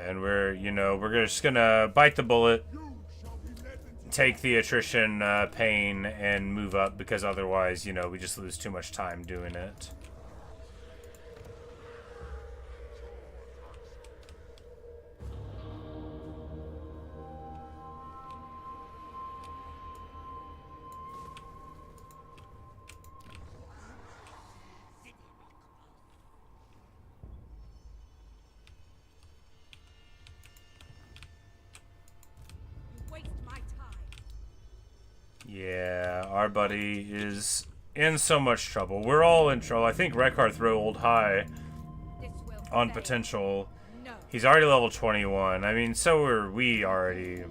And we're, you know, we're just gonna bite the bullet, take the attrition pain, and move up, because otherwise, you know, we just lose too much time doing it. Yeah, our buddy is in so much trouble. We're all in trouble. I think Rekharth rolled high on potential. He's already level 21. I mean, so are we already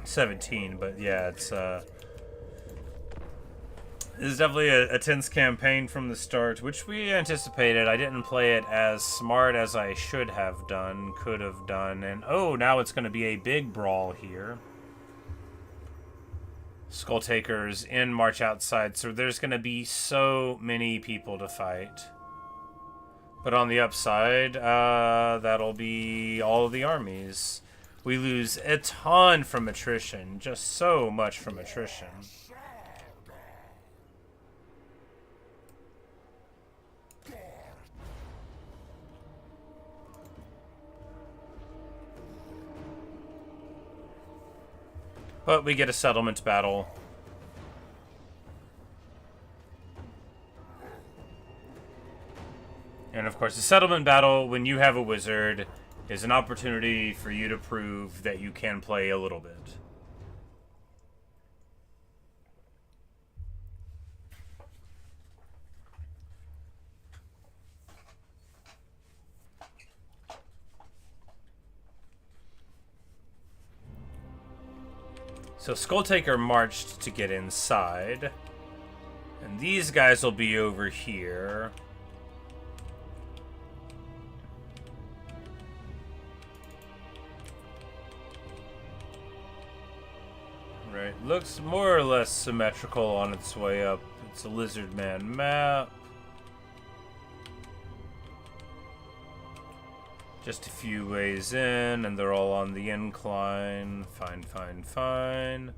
17, but yeah, it's definitely a tense campaign from the start, which we anticipated. I didn't play it as smart as I should have done, could have done, and oh, now it's going to be a big brawl here. Skulltakers in March Outside, so there's going to be so many people to fight. But on the upside, that'll be all of the armies. We lose a ton from attrition, just so much from attrition. But we get a settlement battle. And of course, the settlement battle, when you have a wizard, is an opportunity for you to prove that you can play a little bit. So Skulltaker marched to get inside. And these guys will be over here. Right, looks more or less symmetrical on its way up. It's a Lizardman map. Just a few ways in, and they're all on the incline. Fine, fine, fine.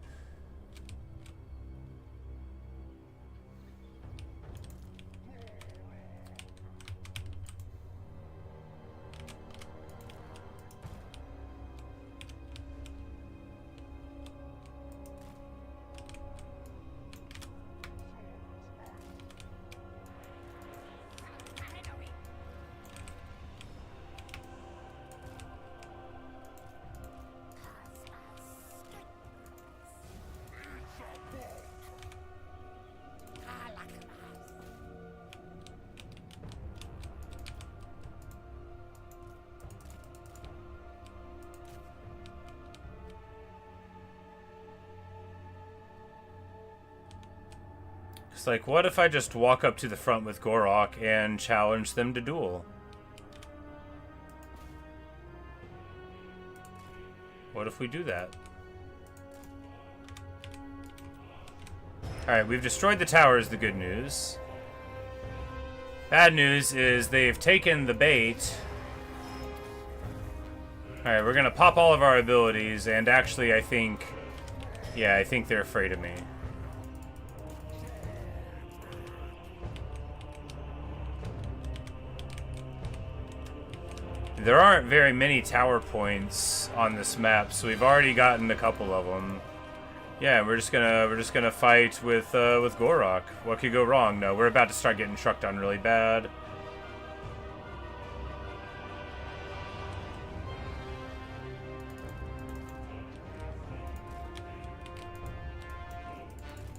It's like, what if I just walk up to the front with Gor-Rok and challenge them to duel? What if we do that? Alright, we've destroyed the tower is the good news. Bad news is they've taken the bait. Alright, we're gonna pop all of our abilities, and actually I think Yeah, I think they're afraid of me. There aren't very many tower points on this map, so we've already gotten a couple of them. Yeah, we're just gonna fight with Gor-Rok. What could go wrong? No, we're about to start getting trucked on really bad.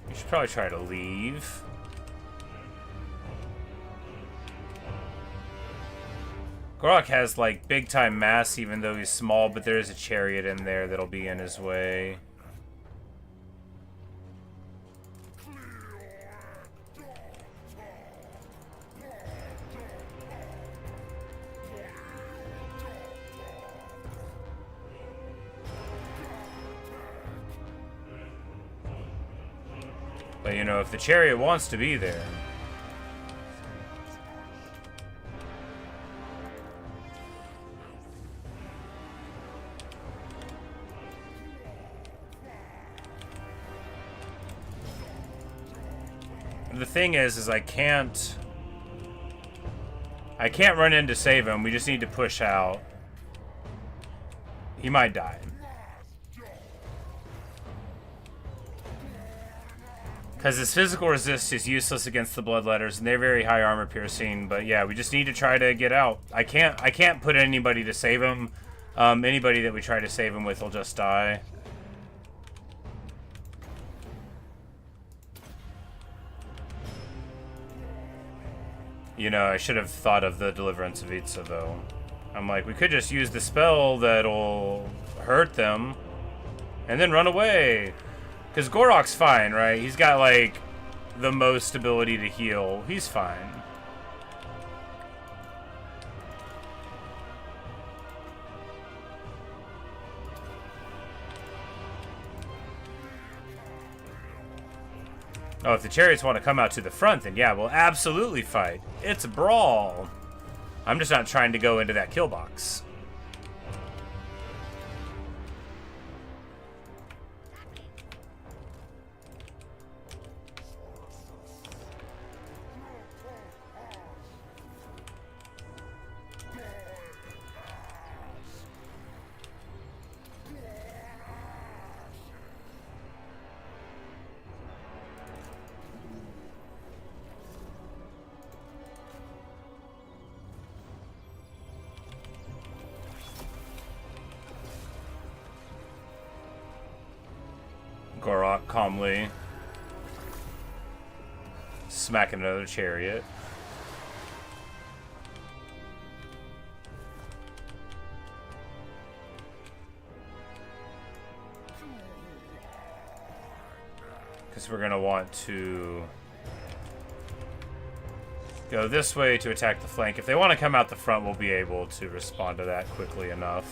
You should probably try to leave. Gor-Rok has, like, big-time mass even though he's small, but there is a chariot in there that'll be in his way. But, you know, if the chariot wants to be there... The thing is I can't run in to save him. We just need to push out. He might die. Because his physical resist is useless against the bloodletters, and they're very high armor piercing. But yeah, we just need to try to get out. I can't put anybody to save him. Anybody that we try to save him with will just die. You know, I should have thought of the Deliverance of Itza, though. I'm like, we could just use the spell that'll hurt them, and then run away. Because Gor-Rok's fine, right? He's got, like, the most ability to heal. He's fine. Oh, if the chariots want to come out to the front, then yeah, we'll absolutely fight. It's a brawl. I'm just not trying to go into that kill box. Gor-Rok calmly smacking another chariot. Because we're going to want to go this way to attack the flank. If they want to come out the front, we'll be able to respond to that quickly enough.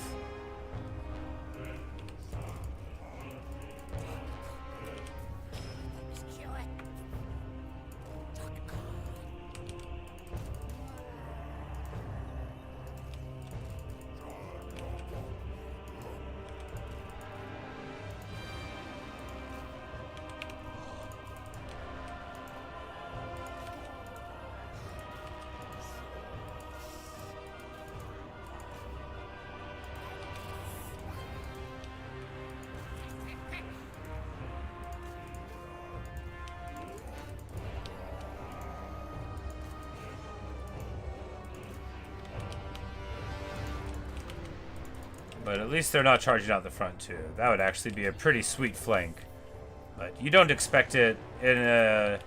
But at least they're not charging out the front, too. That would actually be a pretty sweet flank. But you don't expect it in a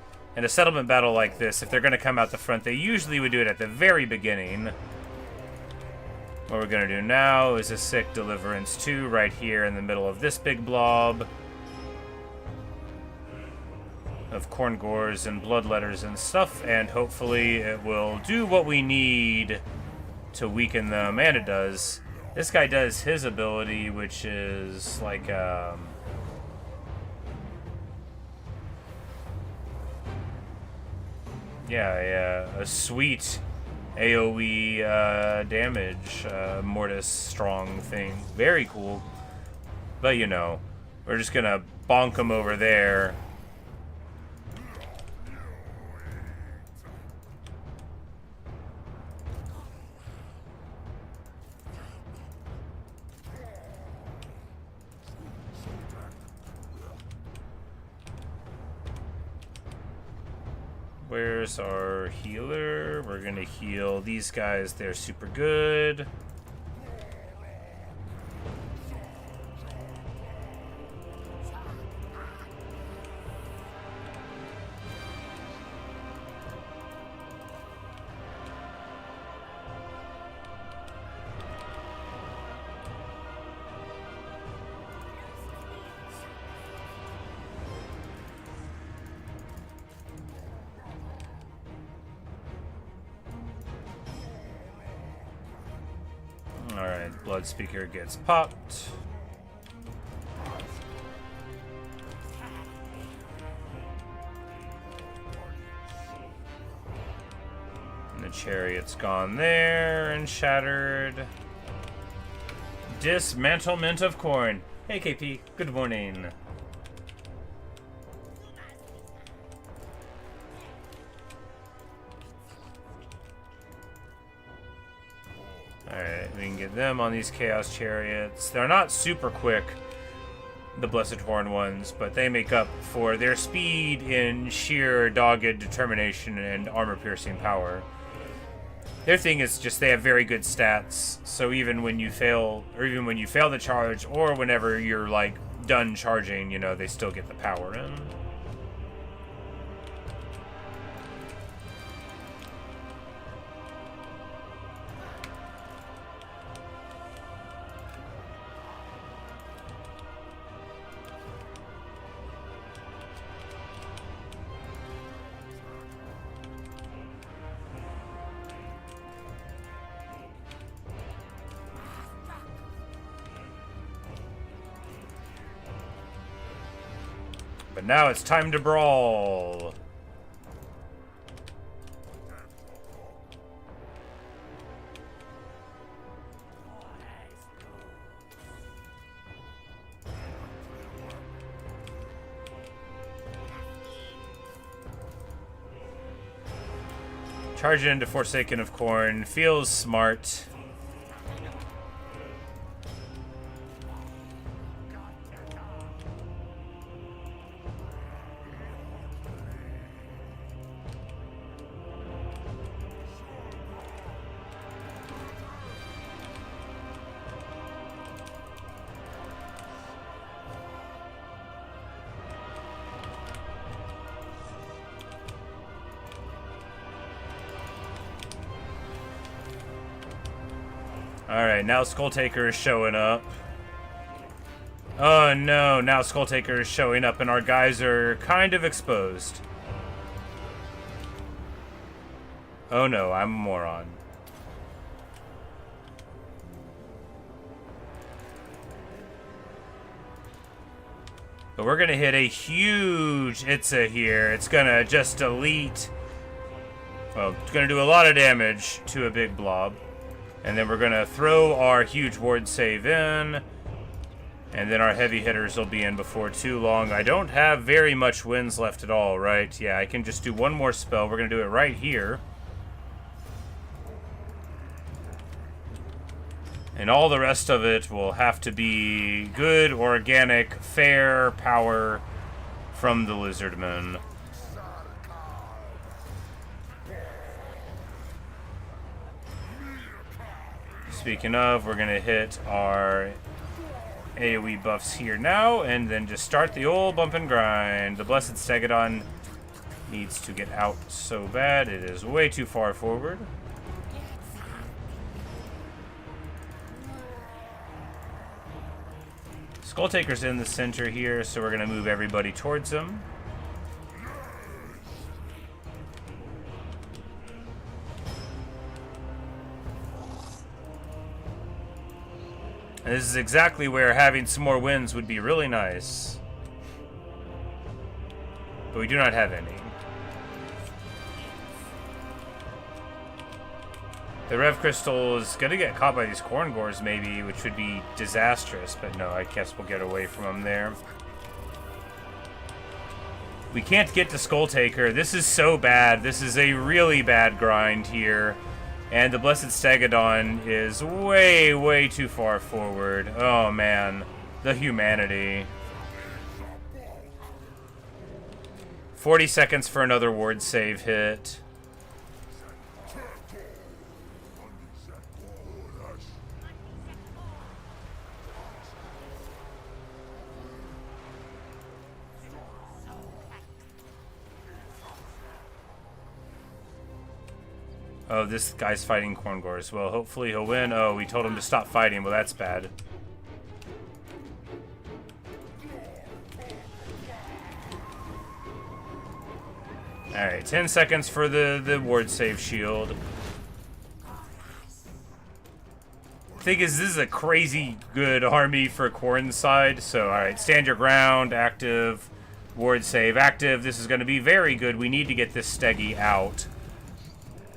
settlement battle like this. If they're going to come out the front, they usually would do it at the very beginning. What we're going to do now is a sick Deliverance 2 right here in the middle of this big blob of corn gores and bloodletters and stuff. And hopefully it will do what we need to weaken them. And it does. This guy does his ability, which is like, yeah, a sweet AoE damage, Mortis strong thing. Very cool. But, you know, We're just gonna bonk them over there. Where's our healer? We're gonna heal these guys. They're super good. Alright, Blood Speaker gets popped. And the chariot's gone there and shattered. Dismantlement of corn. Hey KP, good morning. Alright, we can get them on these Chaos Chariots. They're not super quick, the Blessed Horn ones, but they make up for their speed in sheer dogged determination and armor-piercing power. Their thing is just they have very good stats, so even when you fail, or even when you fail the charge, or whenever you're, like, done charging, you know, they still get the power in. But now it's time to brawl. Charging into Forsaken of Corn feels smart. Alright, now Skulltaker is showing up. Oh no, now Skulltaker is showing up and our guys are kind of exposed. Oh no, I'm a moron. But we're gonna hit a huge Itza here. It's gonna just delete... Well, it's gonna do a lot of damage to a big blob. And then we're going to throw our huge ward save in. And then our heavy hitters will be in before too long. I don't have very much wins left at all, right? Yeah, I can just do one more spell. We're going to do it right here. And all the rest of it will have to be good, organic, fair power from the Lizardman. Speaking of, we're going to hit our AoE buffs here now, and then just start the old bump and grind. The Blessed Stegodon needs to get out so bad. It is way too far forward. Skulltaker's in the center here, so we're going to move everybody towards him. And this is exactly where having some more wins would be really nice. But we do not have any. The Rev Crystal is going to get caught by these Corn Gores, maybe, which would be disastrous. But no, I guess we'll get away from them there. We can't get to Skulltaker. This is so bad. This is a really bad grind here. And the Blessed Stegodon is way, way too far forward. Oh, man. The humanity. 40 seconds for another ward save hit. Oh, this guy's fighting Corn Gores. Well, hopefully he'll win. Oh, we told him to stop fighting. Well, that's bad. Alright, 10 seconds for the ward save shield. Thing is, this is a crazy good army for Corn's side. So, alright, stand your ground, active, ward save, active. This is going to be very good. We need to get this Steggy out.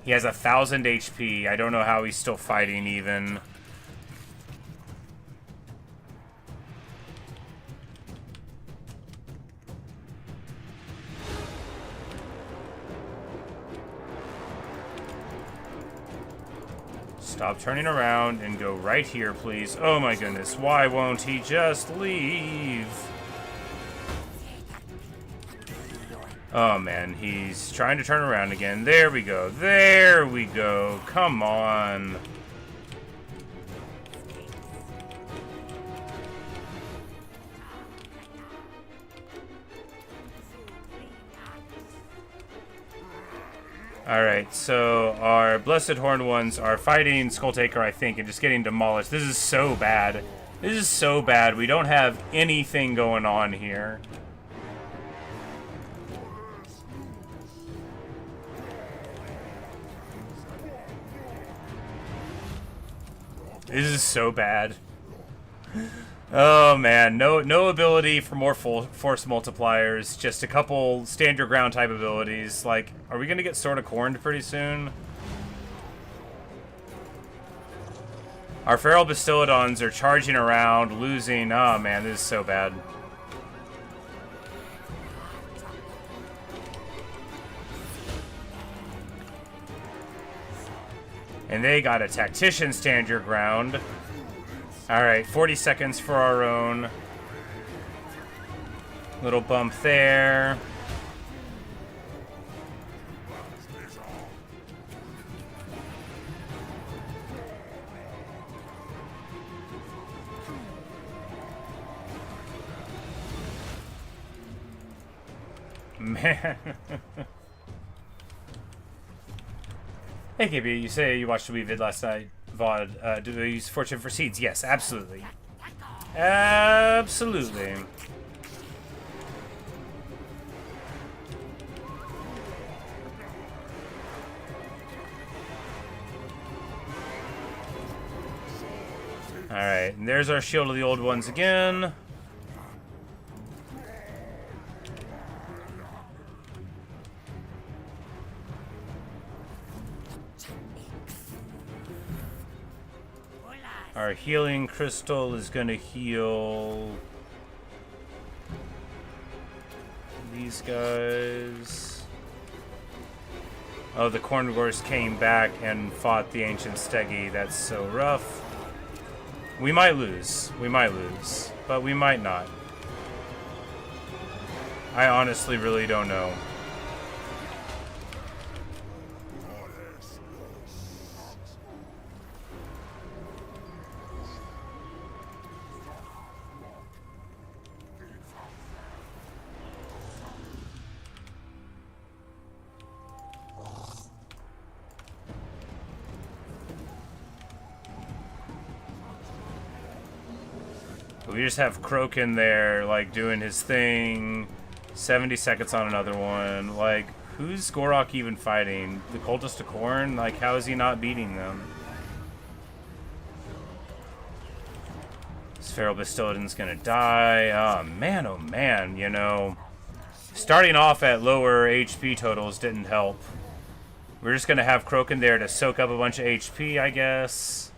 He has 1,000 HP. I don't know how he's still fighting even. Stop turning around and go right here, please. Oh my goodness. Why won't he just leave? Oh man, he's trying to turn around again. There we go. There we go. Come on. Alright, so our Blessed Horned ones are fighting Skulltaker, I think, and just getting demolished. This is so bad. This is so bad. We don't have anything going on here. This is so bad. Oh man, no ability for more force multipliers. Just a couple stand your ground type abilities. Like, are we gonna get Sword of Corned pretty soon? Our Feral Bastiladons are charging around, losing. Oh man, this is so bad. And they got a Tactician stand your ground. Alright, 40 seconds for our own. Little bump there. Man. Hey KB, you say you watched the Wii vid last night. VOD, do they use Fortune for seeds? Yes, absolutely. Absolutely. Alright, and there's our Shield of the Old Ones again. Our healing crystal is going to heal these guys. Oh, the Corn Gores came back and fought the Ancient Steggy. That's so rough. We might lose. We might lose. But we might not. I honestly really don't know. We just have Croak in there, like, doing his thing. 70 seconds on another one. Like, who's Gor-Rok even fighting? The Cultist of Corn? Like, how is he not beating them? This Feral Bastiladon's gonna die. Oh man, you know. Starting off at lower HP totals didn't help. We're just going to have Skrolk in there to soak up a bunch of HP, I guess.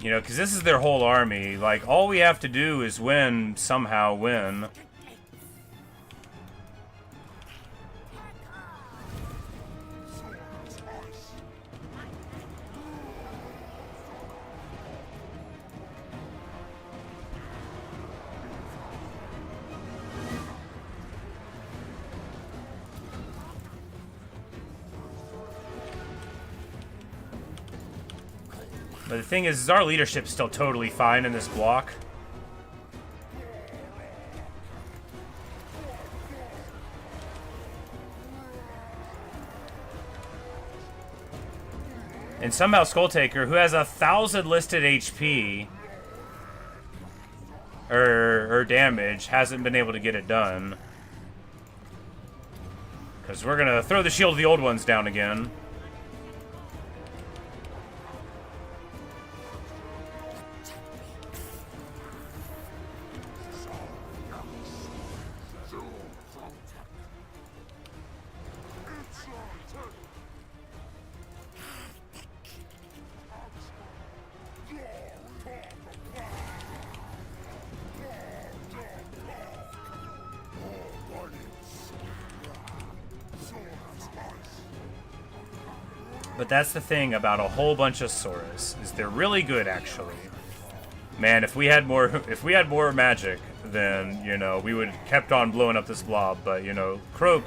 You know, because this is their whole army. Like, all we have to do is win, somehow win. But the thing is our leadership's still totally fine in this block. And somehow Skulltaker, who has 1,000 listed HP or damage, hasn't been able to get it done. Because we're gonna throw the shield of the old ones down again. But that's the thing about a whole bunch of Saurus, is they're really good actually. Man, if we had more magic, then, you know, we would have kept on blowing up this blob, but, you know, Skrolk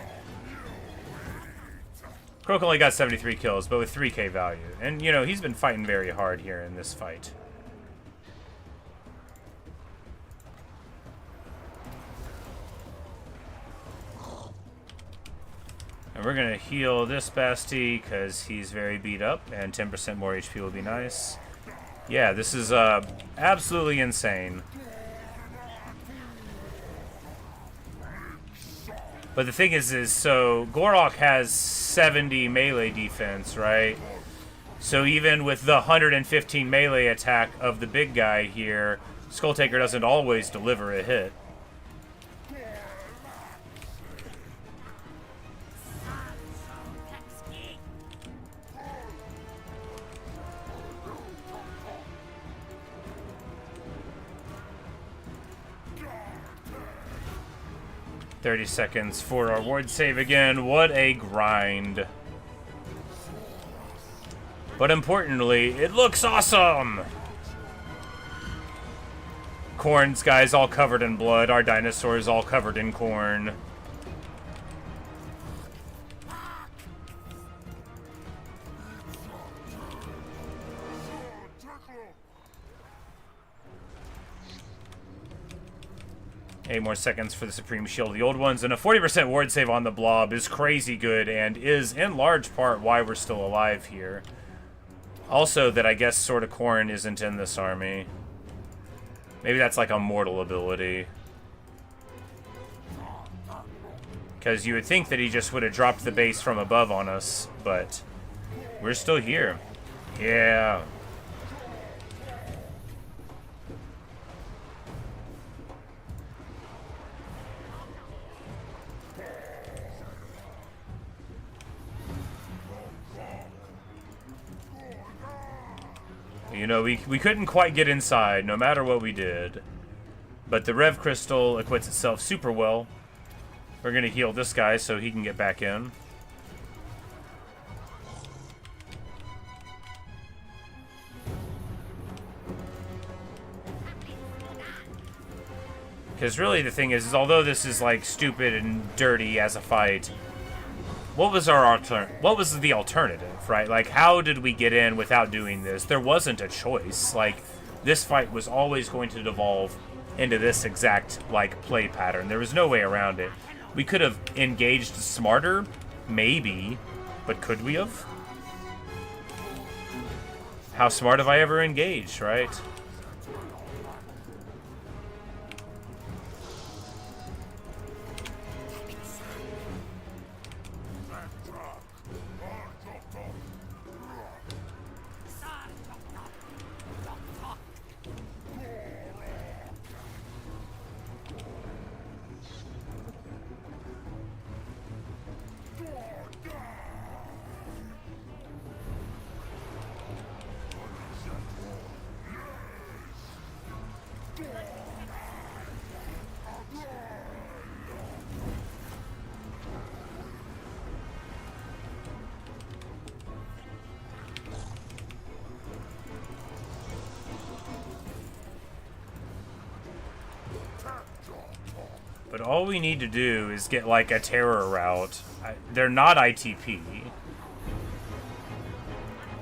only got 73 kills, but with 3k value. And, you know, he's been fighting very hard here in this fight. And we're gonna heal this Basti because he's very beat up, and 10% more HP will be nice. Yeah, this is absolutely insane. But the thing is so Gor-Rok has 70 melee defense, right? So even with the 115 melee attack of the big guy here, Skulltaker doesn't always deliver a hit. $30 seconds for our ward save again. What a grind. But importantly, it looks awesome! Corn's guys all covered in blood. Our dinosaurs all covered in corn. Eight more seconds for the Supreme Shield of the old ones, and a 40% ward save on the blob is crazy good and is in large part why we're still alive here. Also that I guess Sword of Corn isn't in this army. Maybe that's like a mortal ability. Because you would think that he just would have dropped the base from above on us, but we're still here. Yeah. You know, we couldn't quite get inside, no matter what we did. But the Rev Crystal acquits itself super well. We're going to heal this guy so he can get back in. Because really the thing is although this is, like, stupid and dirty as a fight, what was the alternative, right? Like, how did we get in without doing this? There wasn't a choice. Like, this fight was always going to devolve into this exact, like, play pattern. There was no way around it. We could have engaged smarter, maybe, but could we have? How smart have I ever engaged, right? But all we need to do is get, like, a terror route. They're not ITP.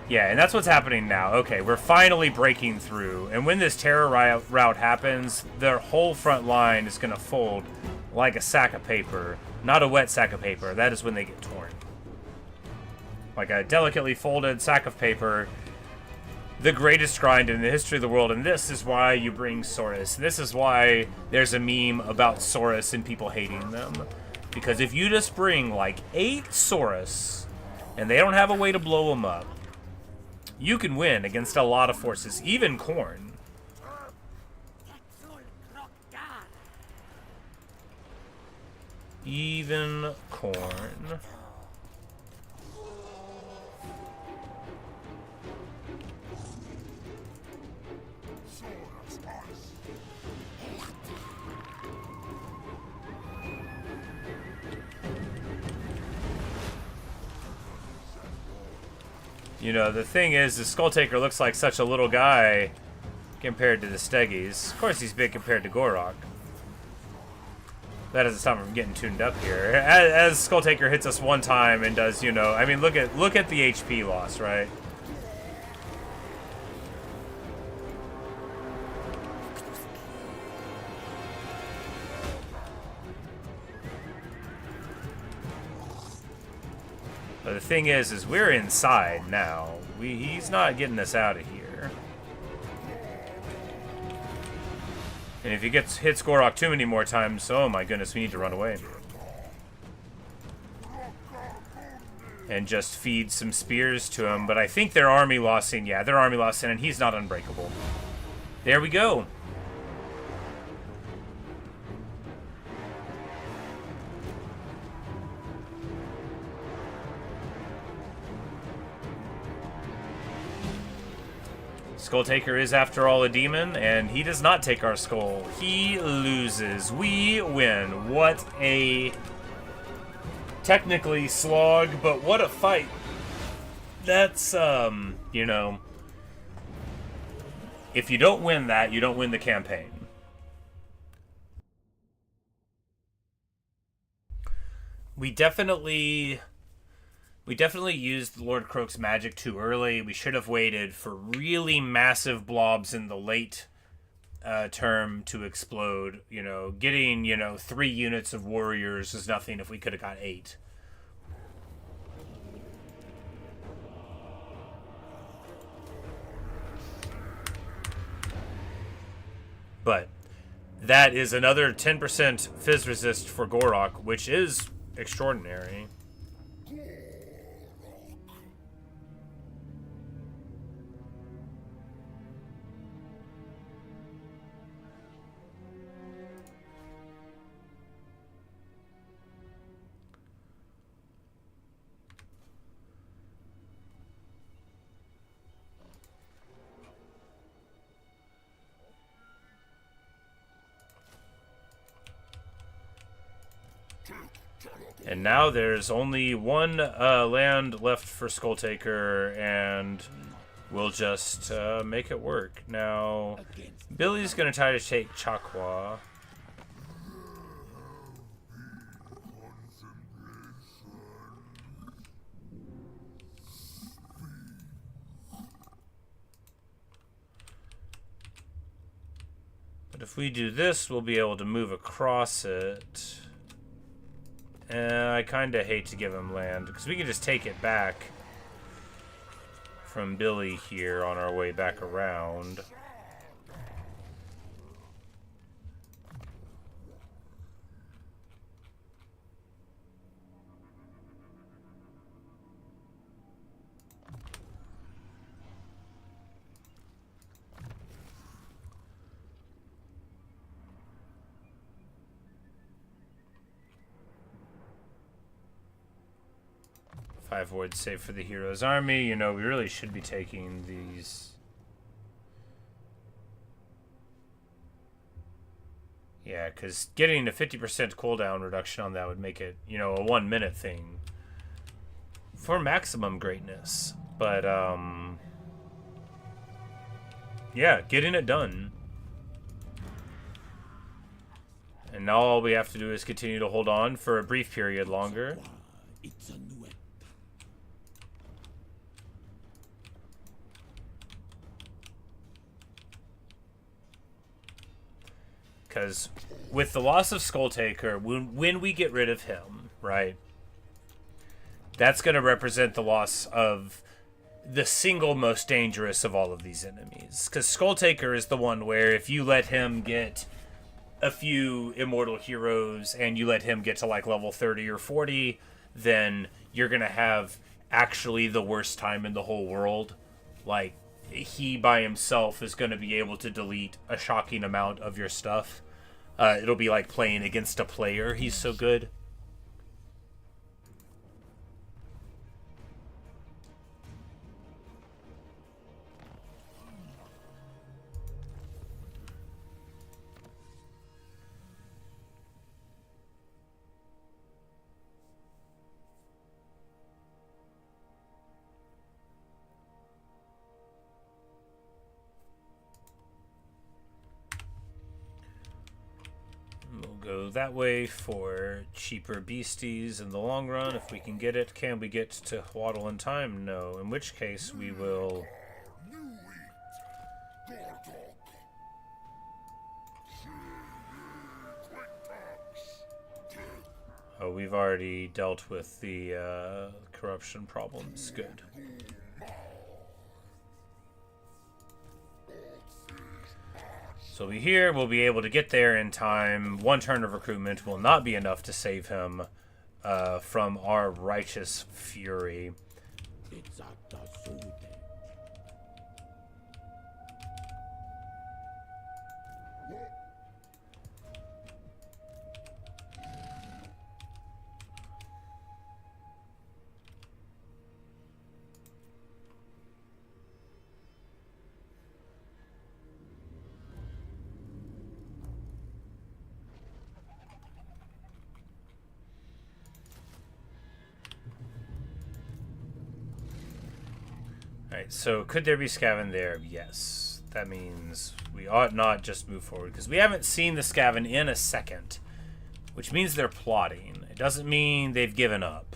Yeah, and that's what's happening now. Okay, we're finally breaking through. And when this terror route happens, their whole front line is going to fold like a sack of paper. Not a wet sack of paper. That is when they get torn. Like a delicately folded sack of paper. The greatest grind in the history of the world. And this is why you bring Saurus. This is why there's a meme about Saurus and people hating them. Because if you just bring like 8 Saurus and they don't have a way to blow them up, you can win against a lot of forces, even Khorne. Even Khorne. You know, the thing is, the Skulltaker looks like such a little guy compared to the Steggies. Of course, he's big compared to Gor-Rok. That doesn't stop him from getting tuned up here. As Skulltaker hits us one time and does, you know, I mean, look at the HP loss, right? But the thing is we're inside now. He's not getting us out of here. And if he hits Gor-Rok too many more times, oh my goodness, we need to run away. And just feed some spears to him. But I think they're army lossing. Yeah, they're army lossing, and he's not unbreakable. There we go. Skulltaker is, after all, a demon, and he does not take our skull. He loses. We win. What a technically slog, but what a fight. That's, you know, if you don't win that, you don't win the campaign. We definitely used Lord Kroak's magic too early. We should have waited for really massive blobs in the late term to explode. You know, getting, 3 units of warriors is nothing if we could have got 8. But that is another 10% Fizz resist for Gor-Rok, which is extraordinary. And now there's only one land left for Skulltaker, and we'll just make it work. Now, Billy's going to try to take Chakwa. But if we do this, we'll be able to move across it. I kind of hate to give him land, because we can just take it back from Billy here on our way back around. Five wards save for the hero's army. You know, we really should be taking these. Yeah, because getting a 50% cooldown reduction on that would make it, a 1-minute thing for maximum greatness. But, yeah, getting it done. And now all we have to do is continue to hold on for a brief period longer. Because with the loss of Skulltaker, when we get rid of him, right, that's going to represent the loss of the single most dangerous of all of these enemies. Because Skulltaker is the one where if you let him get a few immortal heroes and you let him get to like level 30 or 40, then you're going to have actually the worst time in the whole world. Like, he by himself is going to be able to delete a shocking amount of your stuff. It'll be like playing against a player. He's so good. Go that way for cheaper beasties in the long run if we can get it. Can we get to Waddle in time? No. In which case we will... Oh, we've already dealt with the corruption problems. Good. So we'll be here, we'll be able to get there in time. One turn of recruitment will not be enough to save him from our righteous fury. Alright, so could there be Skaven there? Yes. That means we ought not just move forward, because we haven't seen the Skaven in a second, which means they're plotting. It doesn't mean they've given up.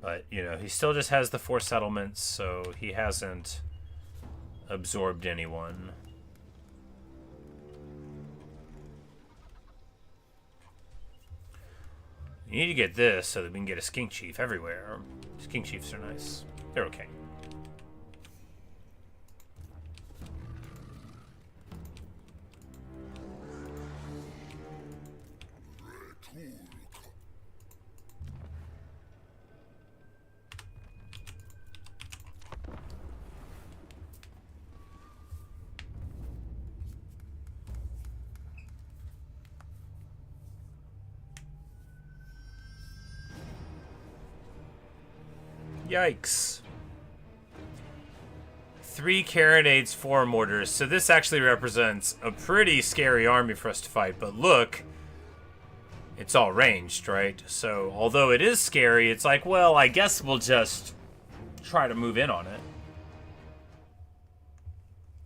But, you know, he still just has the 4 settlements, so he hasn't absorbed anyone. You need to get this so that we can get a skink chief everywhere. Skink chiefs are nice. They're okay. Yikes. 3 carronades, 4 mortars. So this actually represents a pretty scary army for us to fight. But look, it's all ranged, right? So although it is scary, it's like, well, I guess we'll just try to move in on it.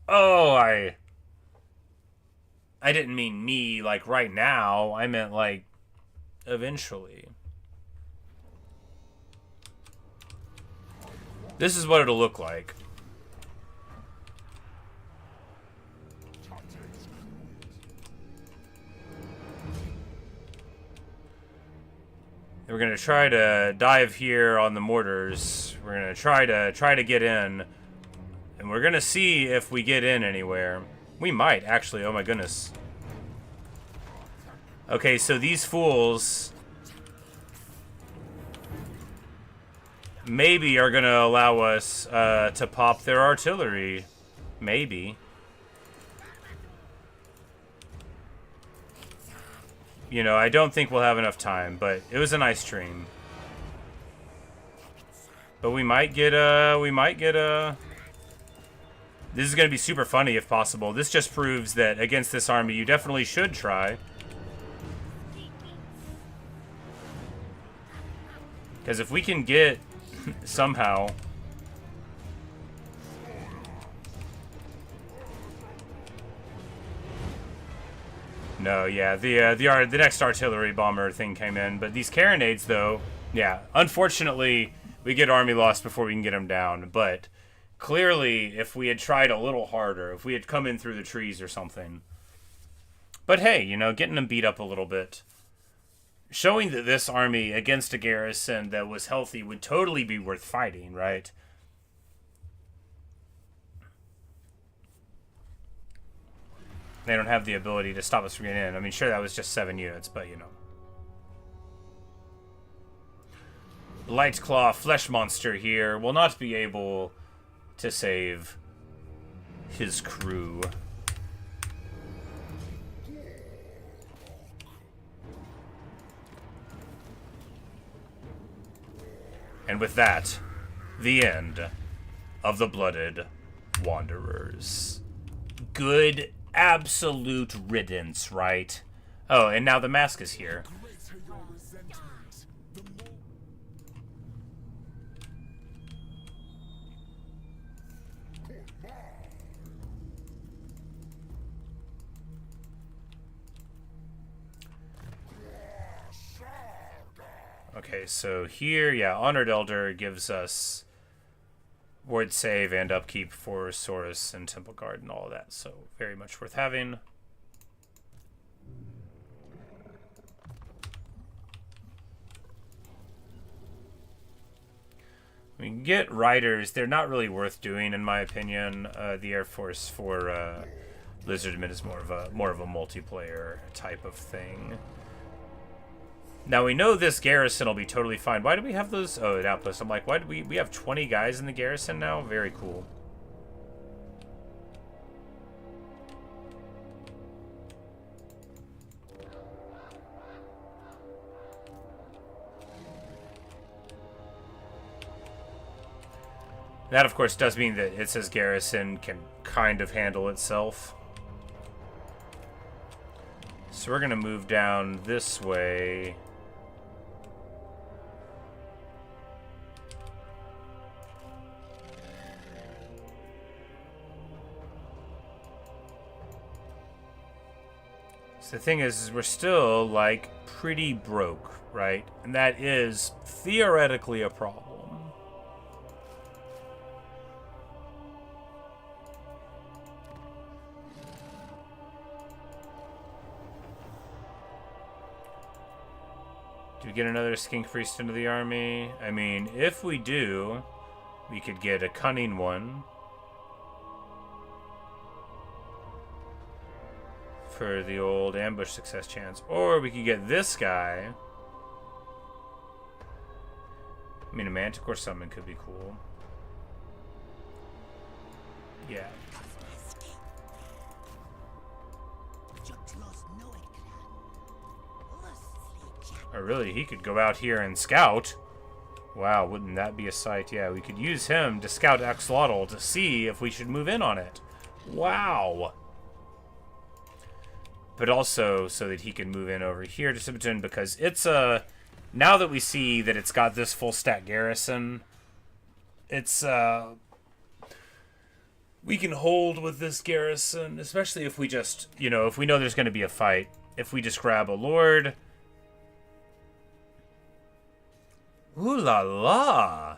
Oh, I didn't mean me, like, right now. I meant, like, eventually. This is what it'll look like. We're gonna try to dive here on the mortars. We're gonna try to get in, and we're gonna see if we get in anywhere. We might actually. Oh my goodness. Okay, so these fools maybe are going to allow us to pop their artillery. Maybe. You know, I don't think we'll have enough time, but it was a nice stream. But we might get a... This is going to be super funny if possible. This just proves that against this army, you definitely should try. Because if we can get somehow... No, yeah, the next artillery bomber thing came in, but these carronades, though, yeah, unfortunately, we get army loss before we can get them down, but clearly, if we had tried a little harder, if we had come in through the trees or something, but hey, you know, getting them beat up a little bit, showing that this army against a garrison that was healthy would totally be worth fighting, right? They don't have the ability to stop us from getting in. I mean, sure, that was just 7 units, but, you know. Lightclaw Flesh Monster here will not be able to save his crew. And with that, the end of the Blooded Wanderers. Good absolute riddance, right? Oh, and now the mask is here. Okay, so here, yeah, Honored Elder gives us ward save and upkeep for Saurus and Temple Guard and all of that, so very much worth having. We can get riders. They're not really worth doing, in my opinion. The Air Force for Lizardman is more of a multiplayer type of thing. Now we know this garrison will be totally fine. Why do we have those? Oh, an outpost. I'm like, why do we have 20 guys in the garrison now? Very cool. That, of course, does mean that it says garrison can kind of handle itself. So we're going to move down this way. So the thing is we're still, like, pretty broke, right? And that is theoretically a problem. Do we get another Skink Priest into the army? I mean, if we do, we could get a Cunning one. For the old ambush success chance. Or we could get this guy. I mean, a Manticore summon could be cool. Yeah. Or really, he could go out here and scout. Wow, wouldn't that be a sight? Yeah, we could use him to scout Axolotl to see if we should move in on it. Wow. But also so that he can move in over here to Civitan, because it's a... Now that we see that it's got this full stat garrison, it's we can hold with this garrison, especially if we just, you know, if we know there's going to be a fight. If we just grab a lord... Ooh la la!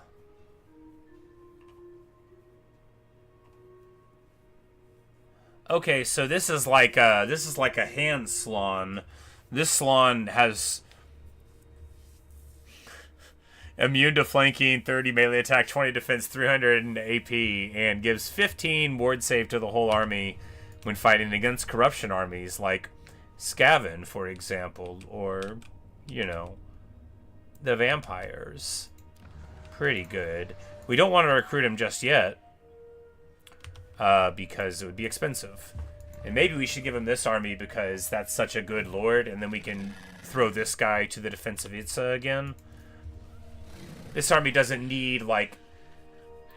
Okay, so this is like a hand Slon. This Slon has immune to flanking, 30 melee attack, 20 defense, 300 AP, and gives 15 ward save to the whole army when fighting against corruption armies like Skaven, for example, or, you know, the vampires. Pretty good. We don't want to recruit him just yet, because it would be expensive. And maybe we should give him this army because that's such a good lord, and then we can throw this guy to the defense of Itza again. This army doesn't need, like,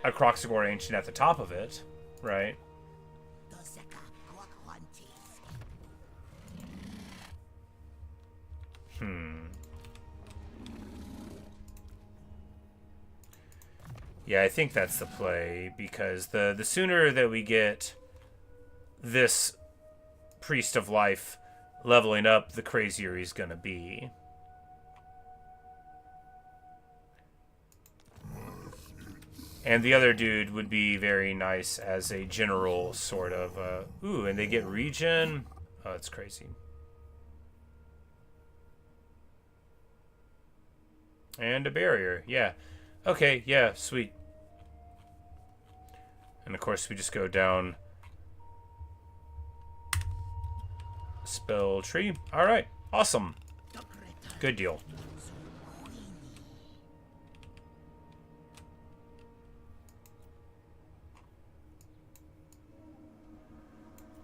a Kroxigor Ancient at the top of it, right? Yeah, I think that's the play, because the sooner that we get this Priest of Life leveling up, the crazier he's going to be. And the other dude would be very nice as a general, sort of. Ooh, and they get regen? Oh, that's crazy. And a barrier, yeah. Okay, yeah, sweet. And of course, we just go down spell tree. All right, awesome. Good deal.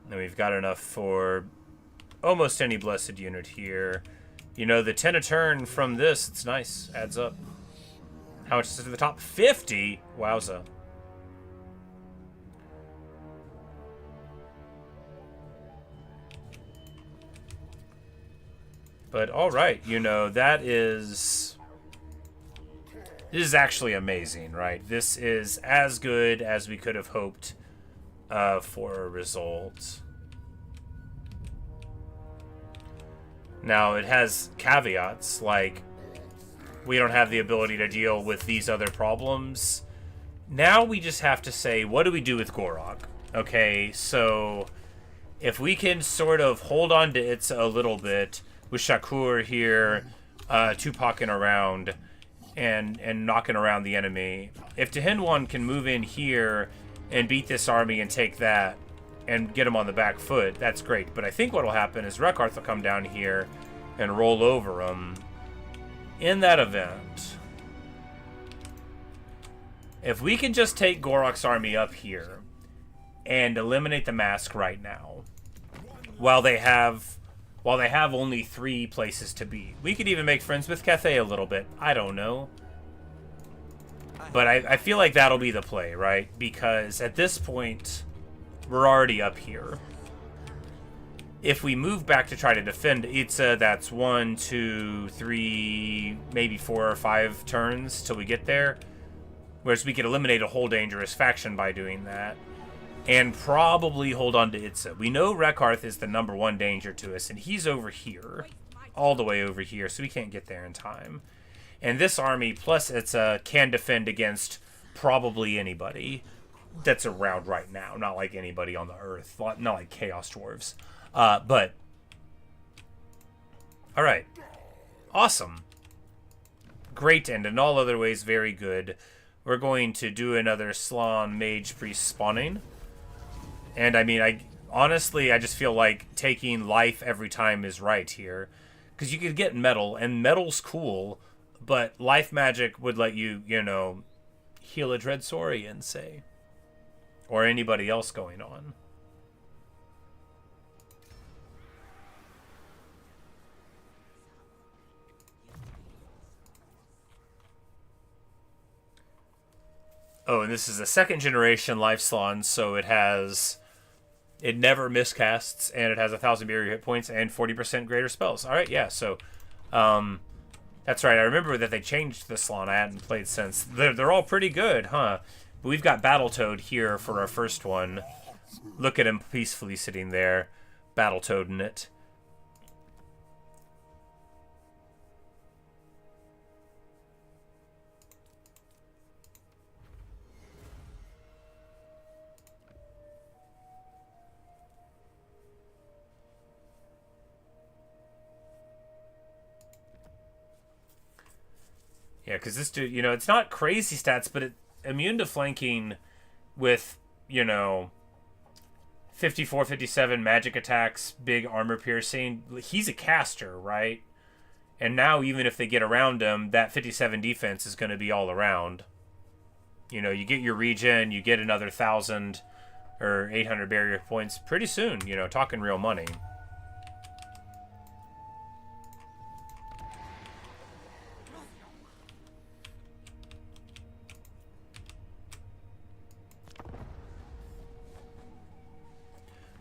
And we've got enough for almost any blessed unit here. You know, the 10 a turn from this, it's nice. Adds up. How much is it to the top? 50? Wowza. But alright, you know, this is actually amazing, right? This is as good as we could have hoped for a result. Now, it has caveats, like we don't have the ability to deal with these other problems. Now we just have to say, what do we do with Gor-Rok? Okay, so if we can sort of hold on to it a little bit with Shakur here, Tupacing around and knocking around the enemy. If Tahinwan can move in here and beat this army and take that and get him on the back foot, that's great. But I think what will happen is Rekarth will come down here and roll over him. In that event, if we can just take Gor-Rok's army up here and eliminate the mask right now, while they have only 3 places to be. We could even make friends with Cathay a little bit. I don't know. But I feel like that'll be the play, right? Because at this point, we're already up here. If we move back to try to defend Itza, that's 1, 2, 3, maybe 4 or 5 turns till we get there. Whereas we could eliminate a whole dangerous faction by doing that. And probably hold on to Itza. We know Rekarth is the #1 danger to us, and he's over here. All the way over here, so we can't get there in time. And this army, plus Itza, can defend against probably anybody that's around right now. Not like anybody on the earth. Not like Chaos Dwarves. But... Alright. Awesome. Great, and in all other ways, very good. We're going to do another Slann Mage Priest spawning. And I mean, honestly, I just feel like taking life every time is right here. Because you could get metal, and metal's cool, but life magic would let you, you know, heal a Dreadsorian, say. Or anybody else going on. Oh, and this is a 2nd generation life Slann, so it never miscasts, and it has 1,000 barrier hit points and 40% greater spells. Alright, yeah, so, that's right, I remember that they changed the Slann. I hadn't played since. They're all pretty good, huh? But we've got Battletoad here for our first one. Look at him peacefully sitting there, Battletoading it. Yeah, because this dude, you know, it's not crazy stats, but immune to flanking with, you know, 54, 57 magic attacks, big armor piercing. He's a caster, right? And now even if they get around him, that 57 defense is going to be all around. You know, you get your regen, you get another 1,000 or 800 barrier points pretty soon, you know, talking real money.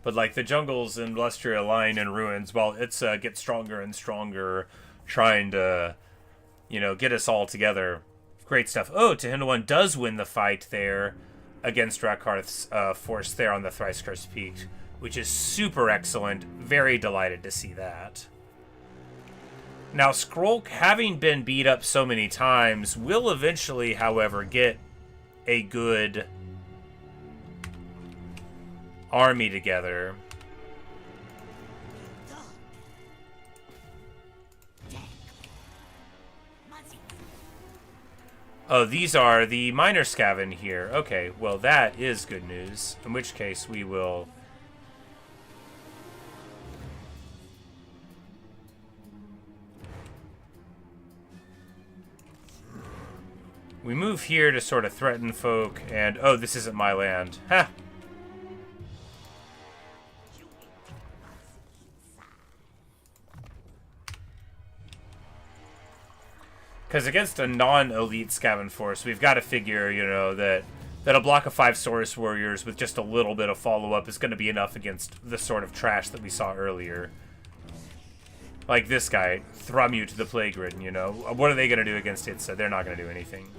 But, like, the jungles in Lustria line in ruins, well, it's gets stronger and stronger, trying to, you know, get us all together. Great stuff. Oh, Tehindawan does win the fight there against Rakarth's force there on the Thrice Cursed Peak, which is super excellent. Very delighted to see that. Now, Skrolk, having been beat up so many times, will eventually, however, get a good army together. Oh, these are the minor scaven here. Okay, well, that is good news. In which case, we will... we move here to sort of threaten folk, and... oh, this isn't my land. Ha! Because against a non-elite Skaven force, we've got to figure, you know, that a block of 5 Saurus warriors with just a little bit of follow-up is going to be enough against the sort of trash that we saw earlier. Like this guy, thrum you to the plague ridden, you know. What are they going to do against Itza? They're not going to do anything.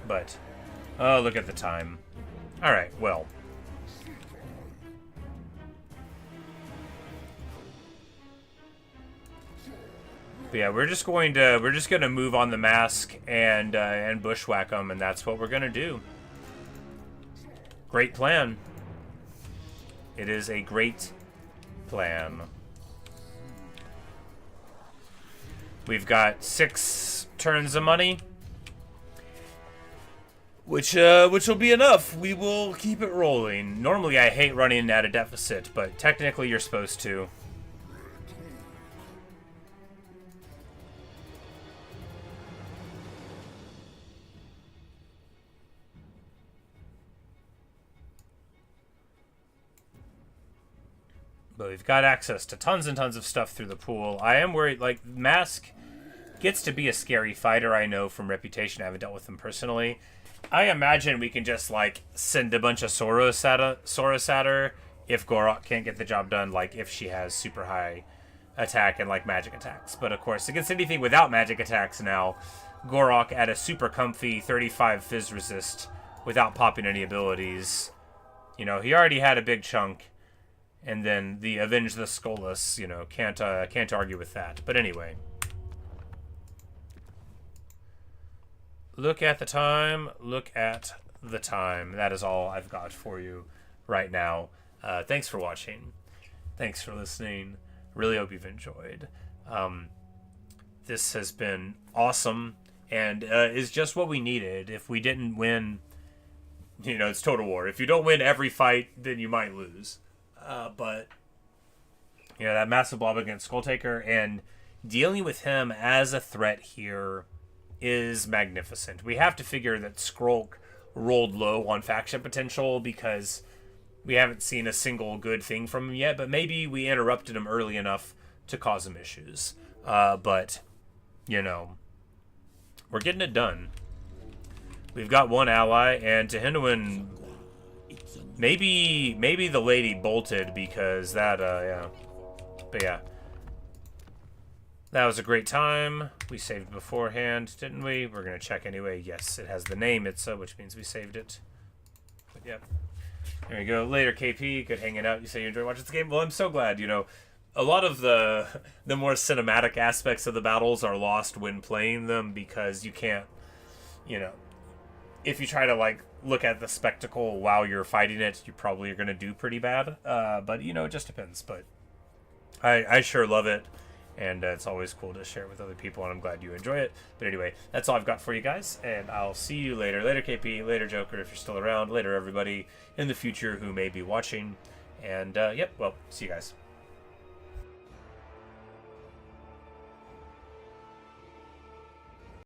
But, oh, look at the time. Alright, well. But yeah, we're just gonna move on the mask and bushwhack them, and that's what we're gonna do. Great plan. It is a great plan. We've got 6 turns of money, which will be enough. We will keep it rolling. Normally, I hate running at a deficit, but technically, you're supposed to. But we've got access to tons and tons of stuff through the pool. I am worried, like, Mask gets to be a scary fighter, I know from reputation. I haven't dealt with him personally. I imagine we can just, like, send a bunch of Saurus at her if Gor-Rok can't get the job done, like, if she has super high attack and, like, magic attacks. But, of course, against anything without magic attacks now, Gor-Rok at a super comfy 35 Fizz resist without popping any abilities. You know, he already had a big chunk. And then the Avenge the Skullus, you know, can't argue with that. But anyway. Look at the time. Look at the time. That is all I've got for you right now. Thanks for watching. Thanks for listening. Really hope you've enjoyed. This has been awesome and is just what we needed. If we didn't win, you know, it's Total War. If you don't win every fight, then you might lose. But, you know, that massive blob against Skulltaker and dealing with him as a threat here is magnificent. We have to figure that Skrolk rolled low on faction potential because we haven't seen a single good thing from him yet, but maybe we interrupted him early enough to cause him issues. But, you know, we're getting it done. We've got one ally, and Tehindawan... Maybe the lady bolted because that, yeah. But yeah. That was a great time. We saved beforehand, didn't we? We're going to check anyway. Yes, it has the name Itza, which means we saved it. But yeah. There you go. Later, KP. Good hanging out. You say you enjoy watching this game? Well, I'm so glad, you know. A lot of the more cinematic aspects of the battles are lost when playing them because you can't, you know, if you try to, like, look at the spectacle while you're fighting it, you probably are going to do pretty bad. But, you know, it just depends. But I sure love it. And it's always cool to share with other people, and I'm glad you enjoy it. But anyway, that's all I've got for you guys, and I'll see you later. Later, KP. Later, Joker, if you're still around. Later, everybody in the future who may be watching. And, yep, well, see you guys.